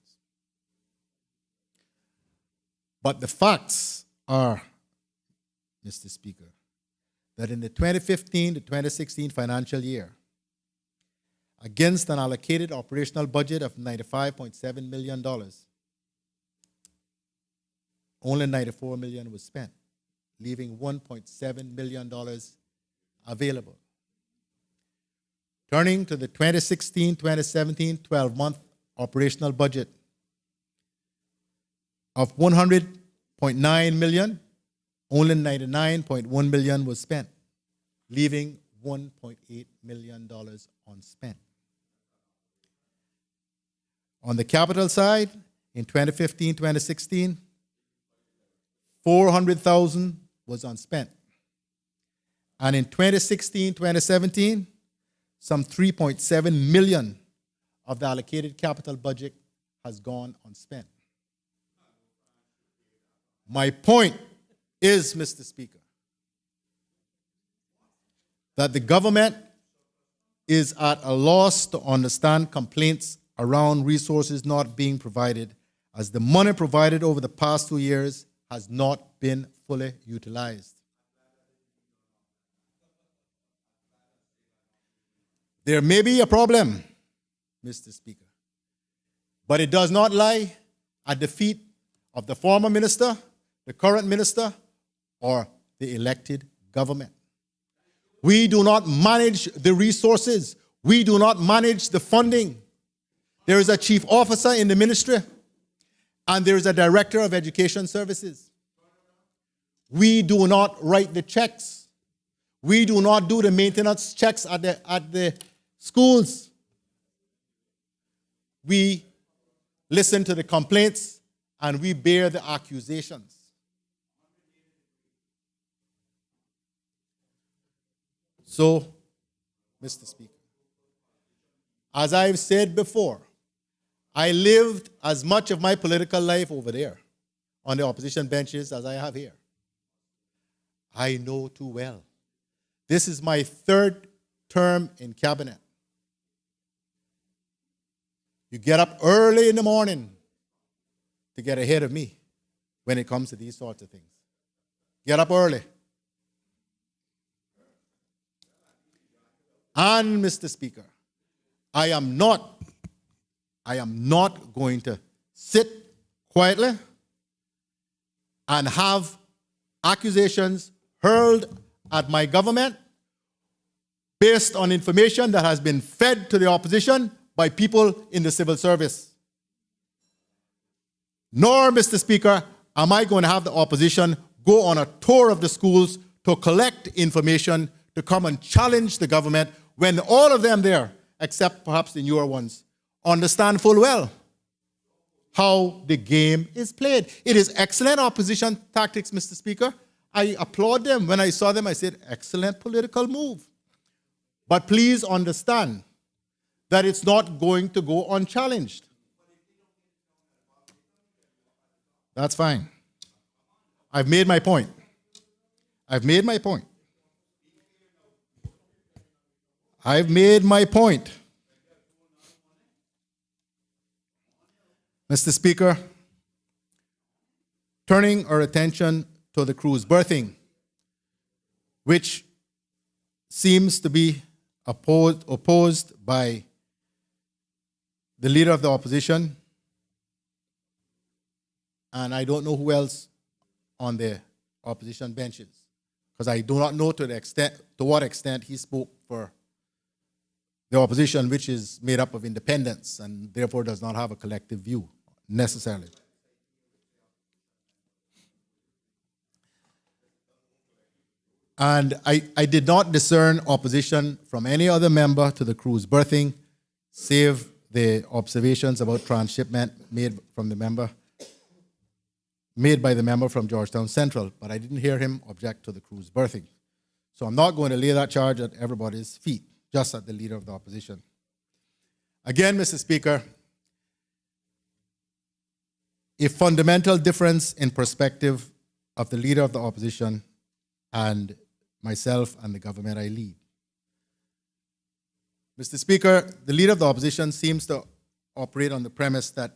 But the facts are, Mr. Speaker, that in the 2015 to 2016 financial year, against an allocated operational budget of $95.7 million, only $94 million was spent, leaving $1.7 million available. Turning to the 2016-2017 12-month operational budget of $100.9 million, only $99.1 million was spent, leaving $1.8 million unspent. On the capital side, in 2015-2016, $400,000 was unspent. And in 2016-2017, some $3.7 million of the allocated capital budget has gone unspent. My point is, Mr. Speaker, that the government is at a loss to understand complaints around resources not being provided, as the money provided over the past 2 years has not been fully utilized. There may be a problem, Mr. Speaker, but it does not lie at the feet of the former minister, the current minister, or the elected government. We do not manage the resources. We do not manage the funding. There is a chief officer in the ministry, and there is a director of education services. We do not write the checks. We do not do the maintenance checks at the schools. We listen to the complaints and we bear the accusations. So, Mr. Speaker, as I've said before, I lived as much of my political life over there on the opposition benches as I have here. I know too well. This is my third term in cabinet. You get up early in the morning to get ahead of me when it comes to these sorts of things. Get up early. And, Mr. Speaker, I am not going to sit quietly and have accusations hurled at my government based on information that has been fed to the opposition by people in the civil service. Nor, Mr. Speaker, am I going to have the opposition go on a tour of the schools to collect information to come and challenge the government when all of them there, except perhaps the newer ones, understand full well how the game is played. It is excellent opposition tactics, Mr. Speaker. I applaud them. When I saw them, I said, excellent political move. But please understand that it's not going to go unchallenged. That's fine. I've made my point. I've made my point. I've made my point. Mr. Speaker, turning our attention to the cruise berthing, which seems to be opposed by the leader of the opposition, and I don't know who else on the opposition benches, because I do not know to what extent he spoke for the opposition, which is made up of independents and therefore does not have a collective view necessarily. And I did not discern opposition from any other member to the cruise berthing, save the observations about transshipment made by the member from Georgetown Central, but I didn't hear him object to the cruise berthing. So I'm not going to lay that charge at everybody's feet, just at the leader of the opposition. Again, Mr. Speaker, a fundamental difference in perspective of the leader of the opposition and myself and the government I lead. Mr. Speaker, the leader of the opposition seems to operate on the premise that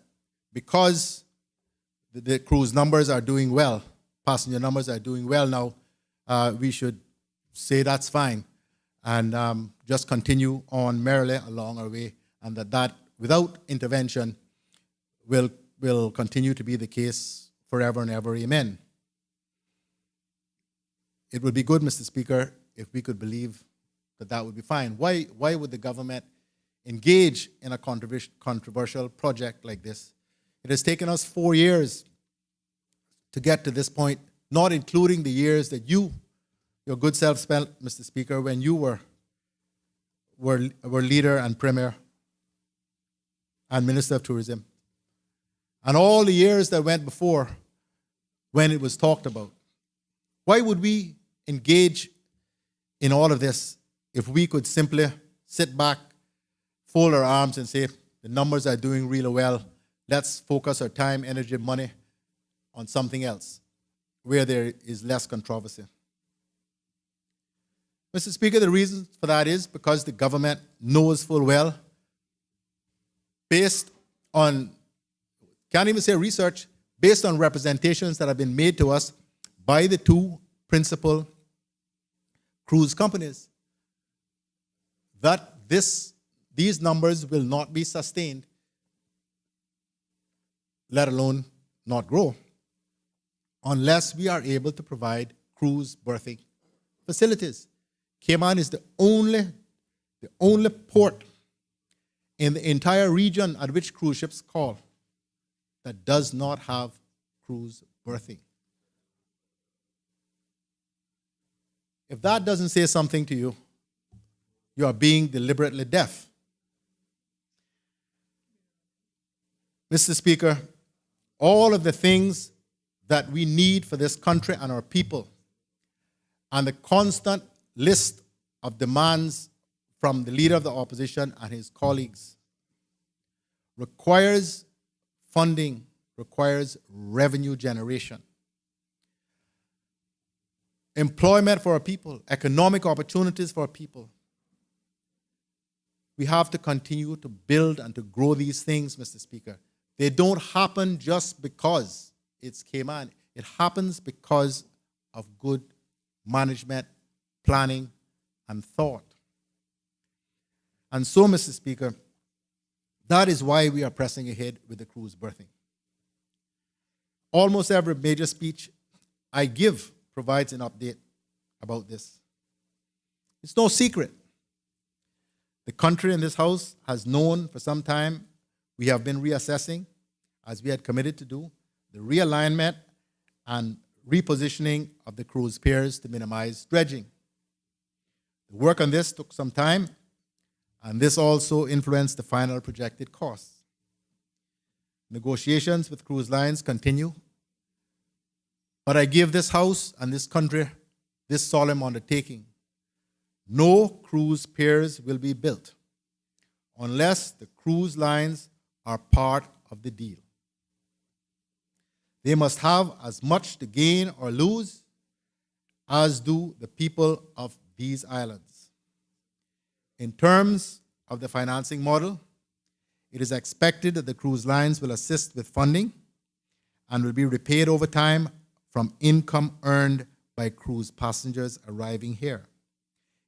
because the cruise numbers are doing well, passenger numbers are doing well now, we should say that's fine and just continue on merrily along our way, and that without intervention will continue to be the case forever and ever. Amen. It would be good, Mr. Speaker, if we could believe that would be fine. Why would the government engage in a controversial project like this? It has taken us 4 years to get to this point, not including the years that your good self spent, Mr. Speaker, when you were leader and premier and Minister of Tourism, and all the years that went before when it was talked about. Why would we engage in all of this if we could simply sit back, fold our arms and say, the numbers are doing really well, let's focus our time, energy, money on something else where there is less controversy? Mr. Speaker, the reason for that is because the government knows full well, based on, can't even say research, based on representations that have been made to us by the two principal cruise companies, that these numbers will not be sustained, let alone not grow, unless we are able to provide cruise berthing facilities. Cayman is the only port in the entire region at which cruise ships call that does not have cruise berthing. If that doesn't say something to you, you are being deliberately deaf. Mr. Speaker, all of the things that we need for this country and our people, and the constant list of demands from the leader of the opposition and his colleagues, requires funding, requires revenue generation, employment for our people, economic opportunities for our people. We have to continue to build and to grow these things, Mr. Speaker. They don't happen just because it's Cayman. It happens because of good management, planning, and thought. And so, Mr. Speaker, that is why we are pressing ahead with the cruise berthing. Almost every major speech I give provides an update about this. It's no secret. The country in this House has known for some time we have been reassessing, as we had committed to do, the realignment and repositioning of the cruise piers to minimize dredging. The work on this took some time, and this also influenced the final projected costs. Negotiations with cruise lines continue, but I give this House and this country this solemn undertaking: no cruise piers will be built unless the cruise lines are part of the deal. They must have as much to gain or lose as do the people of these islands. In terms of the financing model, it is expected that the cruise lines will assist with funding and will be repaid over time from income earned by cruise passengers arriving here.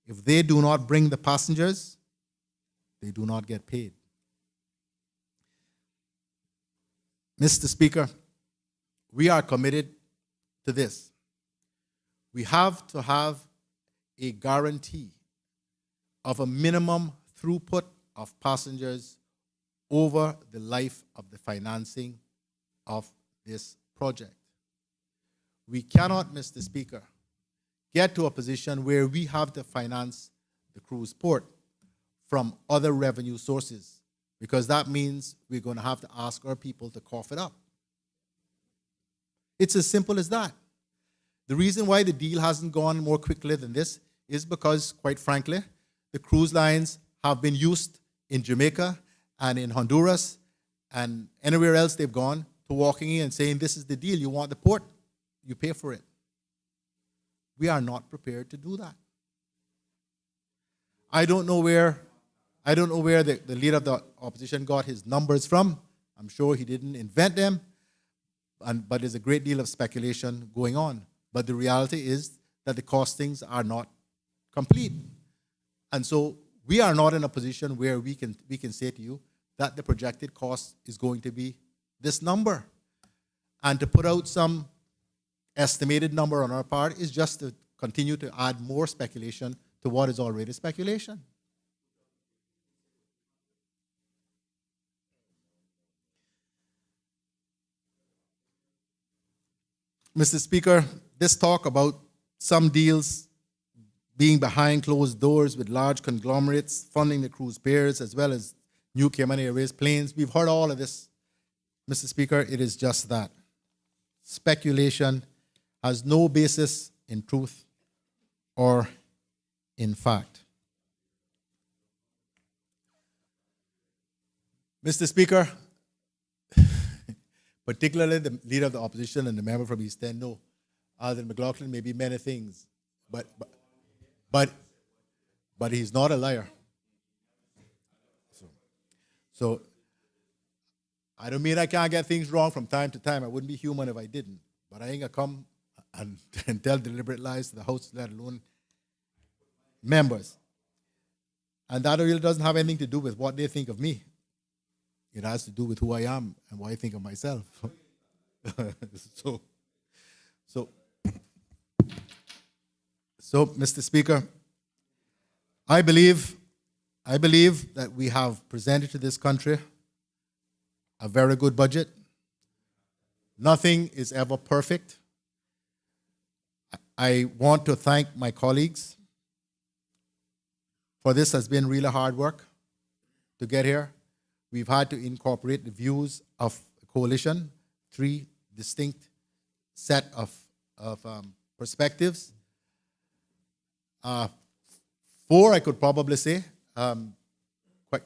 If they do not bring the passengers, they do not get paid. Mr. Speaker, we are committed to this. We have to have a guarantee of a minimum throughput of passengers over the life of the financing of this project. We cannot, Mr. Speaker, get to a position where we have to finance the cruise port from other revenue sources, because that means we're going to have to ask our people to cough it up. It's as simple as that. The reason why the deal hasn't gone more quickly than this is because, quite frankly, the cruise lines have been used in Jamaica and in Honduras and anywhere else they've gone to walking in and saying, this is the deal, you want the port, you pay for it. We are not prepared to do that. I don't know where the leader of the opposition got his numbers from. I'm sure he didn't invent them, but there's a great deal of speculation going on. But the reality is that the costings are not complete. And so we are not in a position where we can say to you that the projected cost is going to be this number. And to put out some estimated number on our part is just to continue to add more speculation to what is already speculation. Mr. Speaker, this talk about some deals being behind closed doors with large conglomerates funding the cruise pairs as well as new Cayman Airways planes, we've heard all of this. Mr. Speaker, it is just that. Speculation has no basis in truth or in fact. Mr. Speaker, particularly the leader of the opposition and the member from East End know that McLaughlin may be many things, but he's not a liar. So I don't mean I can't get things wrong from time to time. I wouldn't be human if I didn't. But I ain't gonna come and tell deliberate lies to the House, let alone members. And that really doesn't have anything to do with what they think of me. It has to do with who I am and what I think of myself. So, Mr. Speaker, I believe that we have presented to this country a very good budget. Nothing is ever perfect. I want to thank my colleagues, for this has been really hard work to get here. We've had to incorporate the views of the coalition, 3 distinct set of perspectives. 4, I could probably say,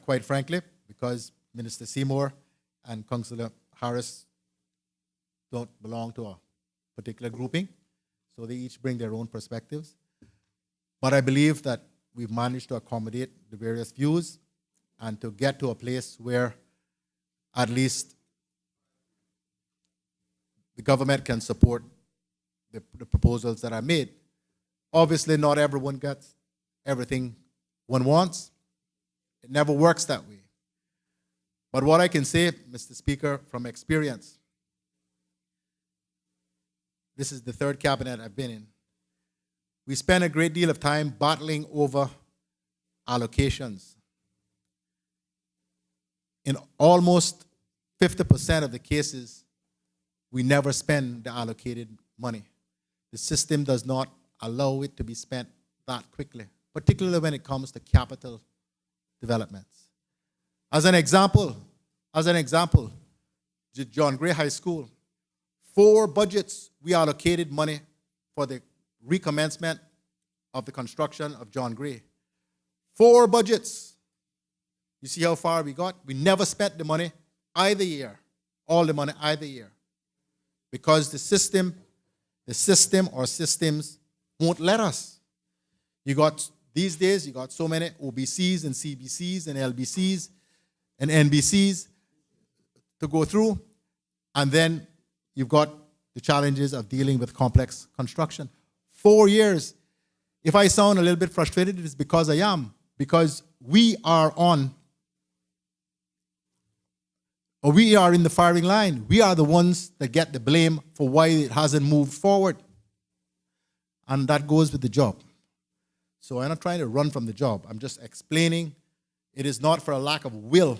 quite frankly, because Minister Seymour and Councillor Harris don't belong to a particular grouping, so they each bring their own perspectives. But I believe that we've managed to accommodate the various views and to get to a place where at least the government can support the proposals that are made. Obviously, not everyone gets everything one wants. It never works that way. But what I can say, Mr. Speaker, from experience, this is the 3rd cabinet I've been in. We spend a great deal of time battling over allocations. In almost 50% of the cases, we never spend the allocated money. The system does not allow it to be spent that quickly, particularly when it comes to capital developments. As an example, John Gray High School, 4 budgets we allocated money for the recommencement of the construction of John Gray. 4 budgets. You see how far we got? We never spent the money either year, all the money either year, because the system or systems won't let us. These days, you got so many OBCs and CBCs and LBCs and NBCs to go through, and then you've got the challenges of dealing with complex construction. 4 years. If I sound a little bit frustrated, it is because I am, because we are on or we are in the firing line. We are the ones that get the blame for why it hasn't moved forward. And that goes with the job. So I'm not trying to run from the job. I'm just explaining it is not for a lack of will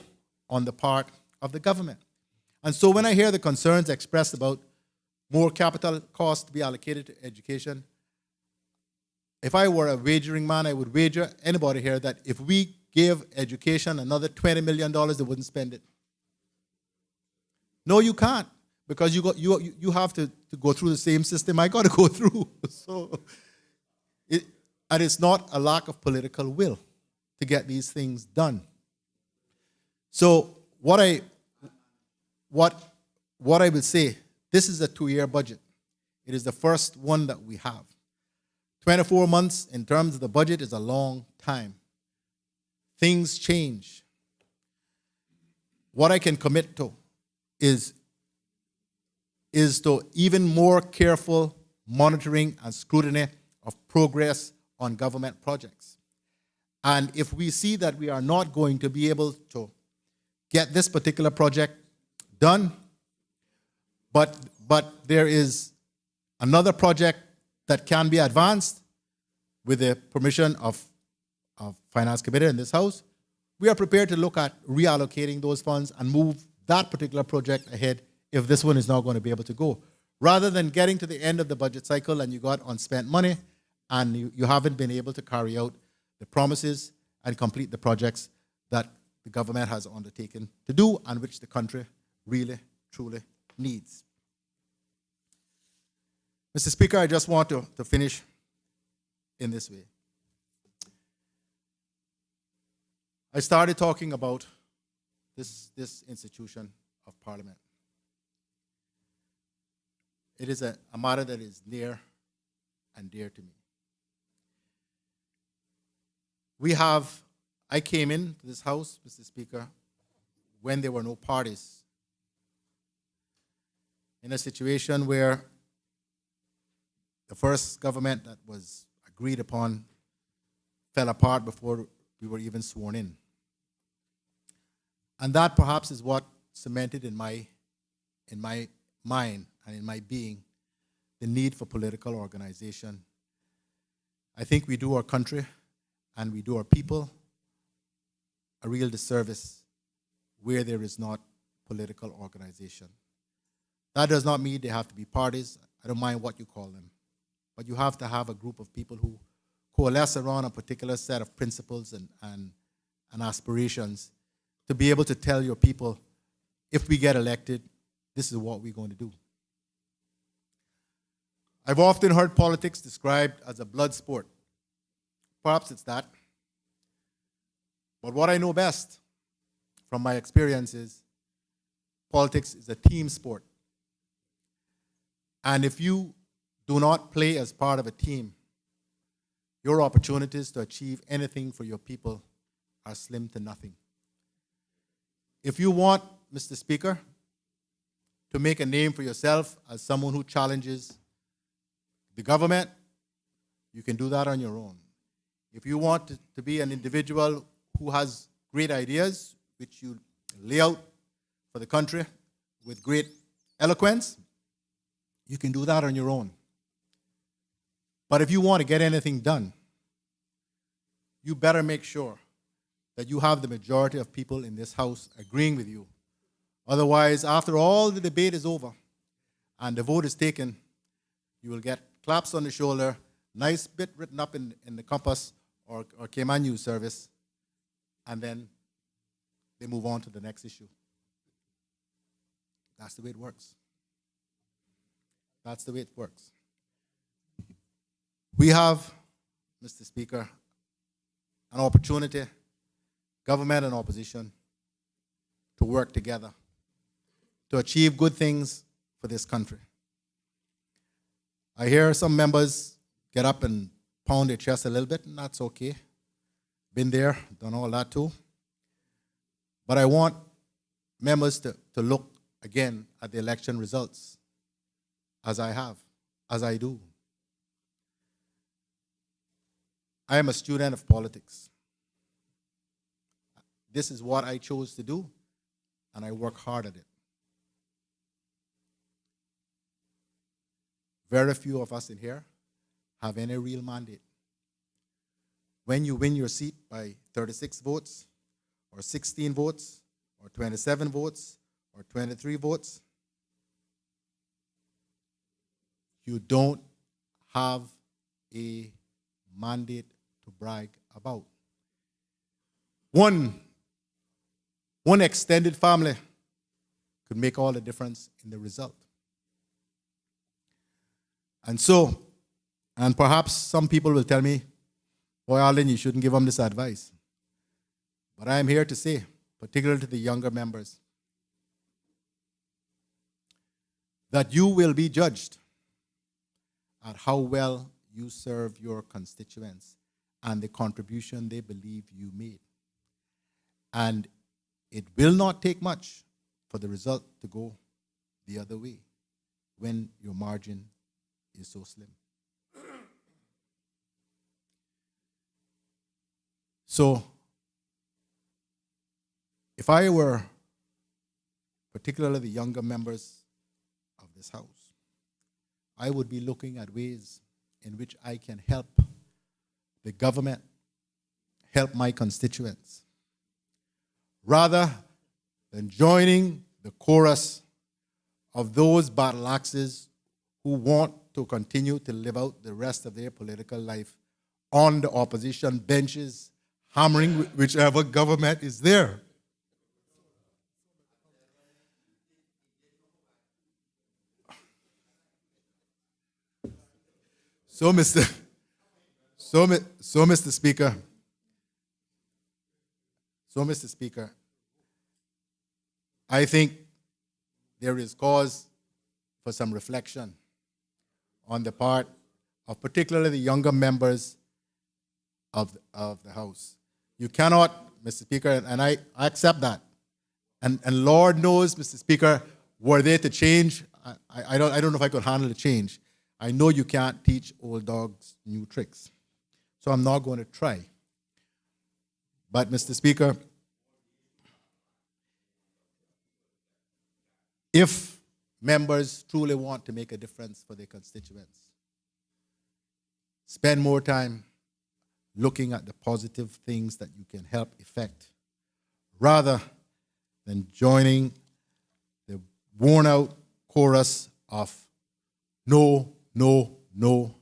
on the part of the government. And so when I hear the concerns expressed about more capital costs to be allocated to education, if I were a wagering man, I would wager anybody here that if we gave education another $20 million, they wouldn't spend it. No, you can't, because you have to go through the same system I got to go through. And it's not a lack of political will to get these things done. So what I will say, this is a 2-year budget. It is the first one that we have. 24 months in terms of the budget is a long time. Things change. What I can commit to is to even more careful monitoring and scrutiny of progress on government projects. And if we see that we are not going to be able to get this particular project done, but there is another project that can be advanced with the permission of Finance Committee in this House, we are prepared to look at reallocating those funds and move that particular project ahead if this one is not going to be able to go. Rather than getting to the end of the budget cycle and you got unspent money and you haven't been able to carry out the promises and complete the projects that the government has undertaken to do and which the country really, truly needs. Mr. Speaker, I just want to finish in this way. I started talking about this institution of Parliament. It is a matter that is near and dear to me. I came into this House, Mr. Speaker, when there were no parties, in a situation where the first government that was agreed upon fell apart before we were even sworn in. And that perhaps is what cemented in my mind and in my being the need for political organization. I think we do our country and we do our people a real disservice where there is not political organization. That does not mean they have to be parties. I don't mind what you call them. But you have to have a group of people who coalesce around a particular set of principles and aspirations to be able to tell your people, if we get elected, this is what we're going to do. I've often heard politics described as a blood sport. Perhaps it's that. But what I know best from my experience is politics is a team sport. And if you do not play as part of a team, your opportunities to achieve anything for your people are slim to nothing. If you want, Mr. Speaker, to make a name for yourself as someone who challenges the government, you can do that on your own. If you want to be an individual who has great ideas, which you lay out for the country with great eloquence, you can do that on your own. But if you want to get anything done, you better make sure that you have the majority of people in this House agreeing with you. Otherwise, after all the debate is over and the vote is taken, you will get claps on the shoulder, nice bit written up in the Compass or Cayman News Service, and then they move on to the next issue. That's the way it works. That's the way it works. We have, Mr. Speaker, an opportunity, government and opposition, to work together to achieve good things for this country. I hear some members get up and pound their chest a little bit, and that's okay. Been there, done all that too. But I want members to look again at the election results, as I do. I am a student of politics. This is what I chose to do, and I work hard at it. Very few of us in here have any real mandate. When you win your seat by 36 votes, or 16 votes, or 27 votes, or 23 votes, you don't have a mandate to brag about. One extended family could make all the difference in the result. And so, and perhaps some people will tell me, boy, Alden, you shouldn't give them this advice. But I am here to say, particularly to the younger members, that you will be judged at how well you serve your constituents and the contribution they believe you made. And it will not take much for the result to go the other way when your margin is so slim. So, if I were particularly the younger members of this house, I would be looking at ways in which I can help the government help my constituents, rather than joining the chorus of those battle axes who want to continue to live out the rest of their political life on the opposition benches, hammering whichever government is there. So, Mr. Speaker, I think there is cause for some reflection on the part of particularly the younger members of the House. You cannot, Mr. Speaker, and I accept that. And Lord knows, Mr. Speaker, were they to change, I don't know if I could handle the change. I know you can't teach old dogs new tricks, so I'm not going to try. But, Mr. Speaker, if members truly want to make a difference for their constituents, spend more time looking at the positive things that you can help effect, rather than joining the worn-out chorus of no, no, no,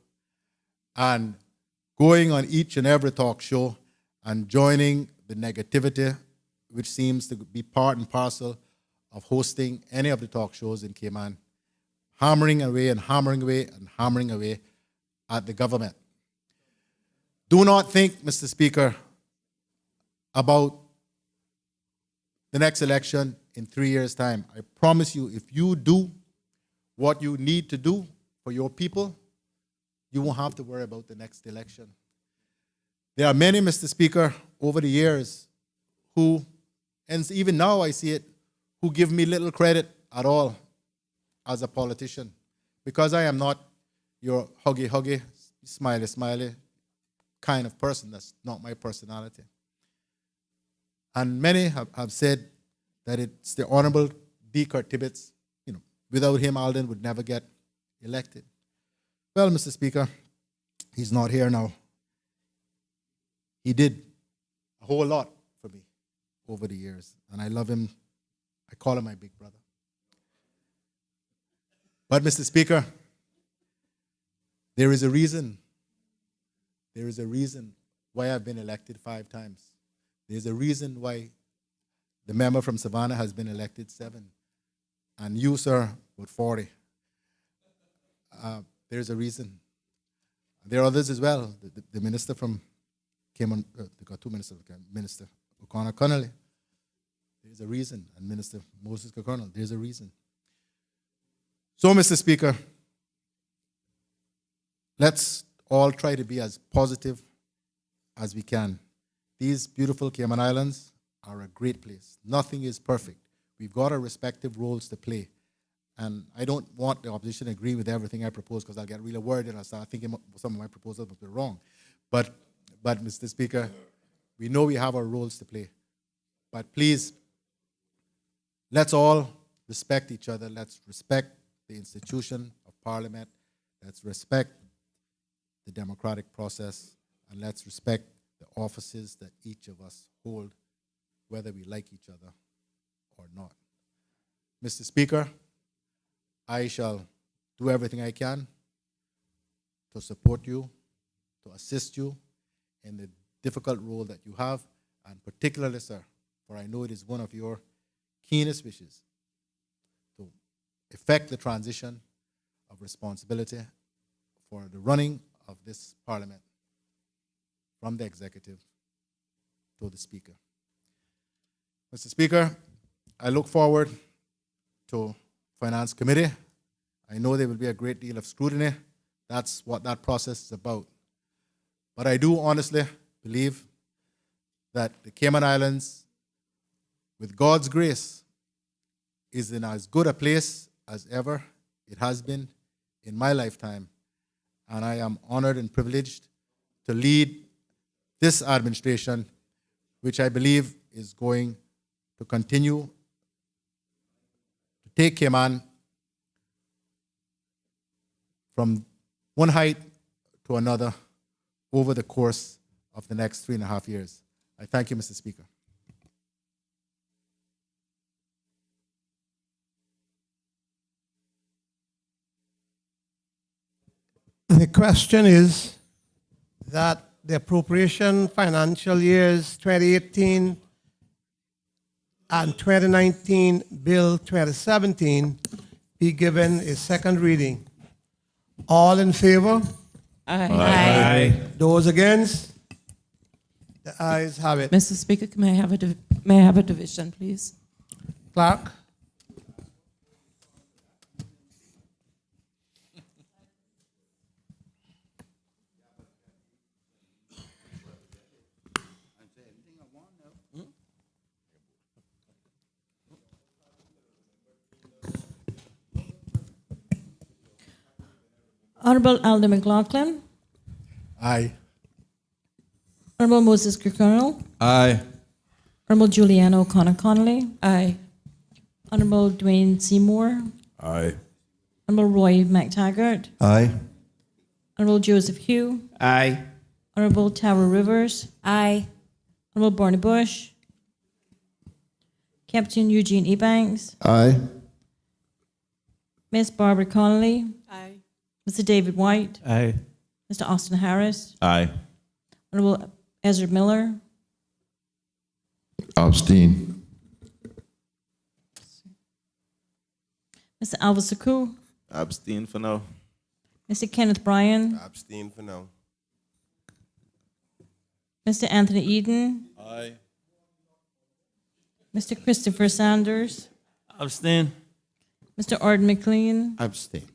and going on each and every talk show and joining the negativity, which seems to be part and parcel of hosting any of the talk shows in Cayman, hammering away and hammering away and hammering away at the government. Do not think, Mr. Speaker, about the next election in 3 years' time. I promise you, if you do what you need to do for your people, you won't have to worry about the next election. There are many, Mr. Speaker, over the years who, and even now I see it, who give me little credit at all as a politician, because I am not your huggy, smiley kind of person. That's not my personality. And many have said that it's the Honorable D. Kurt Tibbetts. Without him, Alden would never get elected. Well, Mr. Speaker, he's not here now. He did a whole lot for me over the years, and I love him. I call him my big brother. But, Mr. Speaker, there is a reason. There is a reason why I've been elected 5 times. There's a reason why the member from Savannah has been elected 7. And you, sir, with 40. There's a reason. There are others as well. The minister from Cayman, they got 2 ministers, Minister O'Connor Connolly. There's a reason. And Minister Moses O'Connell, there's a reason. So, Mr. Speaker, let's all try to be as positive as we can. These beautiful Cayman Islands are a great place. Nothing is perfect. We've got our respective roles to play. And I don't want the opposition to agree with everything I propose, because I'll get really worried and I'll start thinking some of my proposals must be wrong. But, Mr. Speaker, we know we have our roles to play. But please, let's all respect each other. Let's respect the institution of Parliament. Let's respect the democratic process. And let's respect the offices that each of us hold, whether we like each other or not. Mr. Speaker, I shall do everything I can to support you, to assist you in the difficult role that you have, and particularly, sir, for I know it is one of your keenest wishes to effect the transition of responsibility for the running of this Parliament from the executive to the Speaker. Mr. Speaker, I look forward to Finance Committee. I know there will be a great deal of scrutiny. That's what that process is about. But I do honestly believe that the Cayman Islands, with God's grace, is in as good a place as ever it has been in my lifetime. And I am honored and privileged to lead this administration, which I believe is going to continue to take Cayman from one height to another over the course of the next 3.5 years. I thank you, Mr. Speaker. The question is that the appropriation financial years 2018 and 2019 Bill 2017 be given a second reading. All in favor? Aye. Those against? The ayes have it. Mr. Speaker, may I have a division, please? Clerk? Honorable Alder McLaughlin. Aye. Honorable Moses Kirkconnell. Aye. Honorable Juliana O'Connor Connolly. Aye. Honorable Dwayne Seymour. Aye. Honorable Roy McTaggart. Aye. Honorable Joseph Hugh. Aye. Honorable Tara Rivers. Aye. Honorable Barney Bush. Captain Eugene Ebanks. Aye. Miss Barbara Connolly. Aye. Mr. David White. Aye. Mr. Austin Harris. Aye. Honorable Ezra Miller. Abstain. Mr. Alva Saku. Abstain for now. Mr. Kenneth Bryan. Abstain for now. Mr. Anthony Eden. Aye. Mr. Christopher Sanders. Abstain. Mr. Arden McLean. Abstain.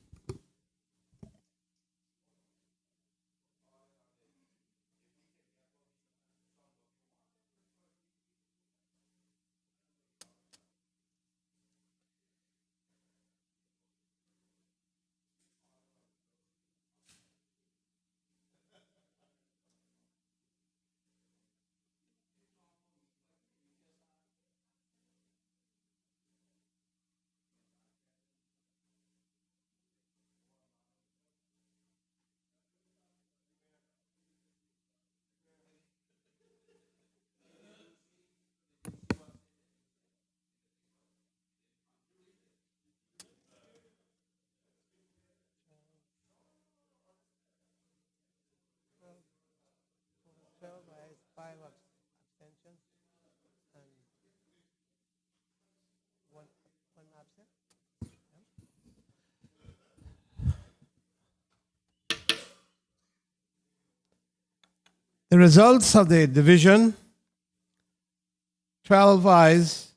The results of the division: 12 ayes,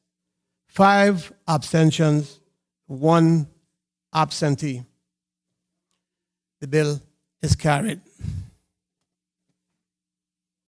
5 abstentions, 1 absentee. The bill is carried.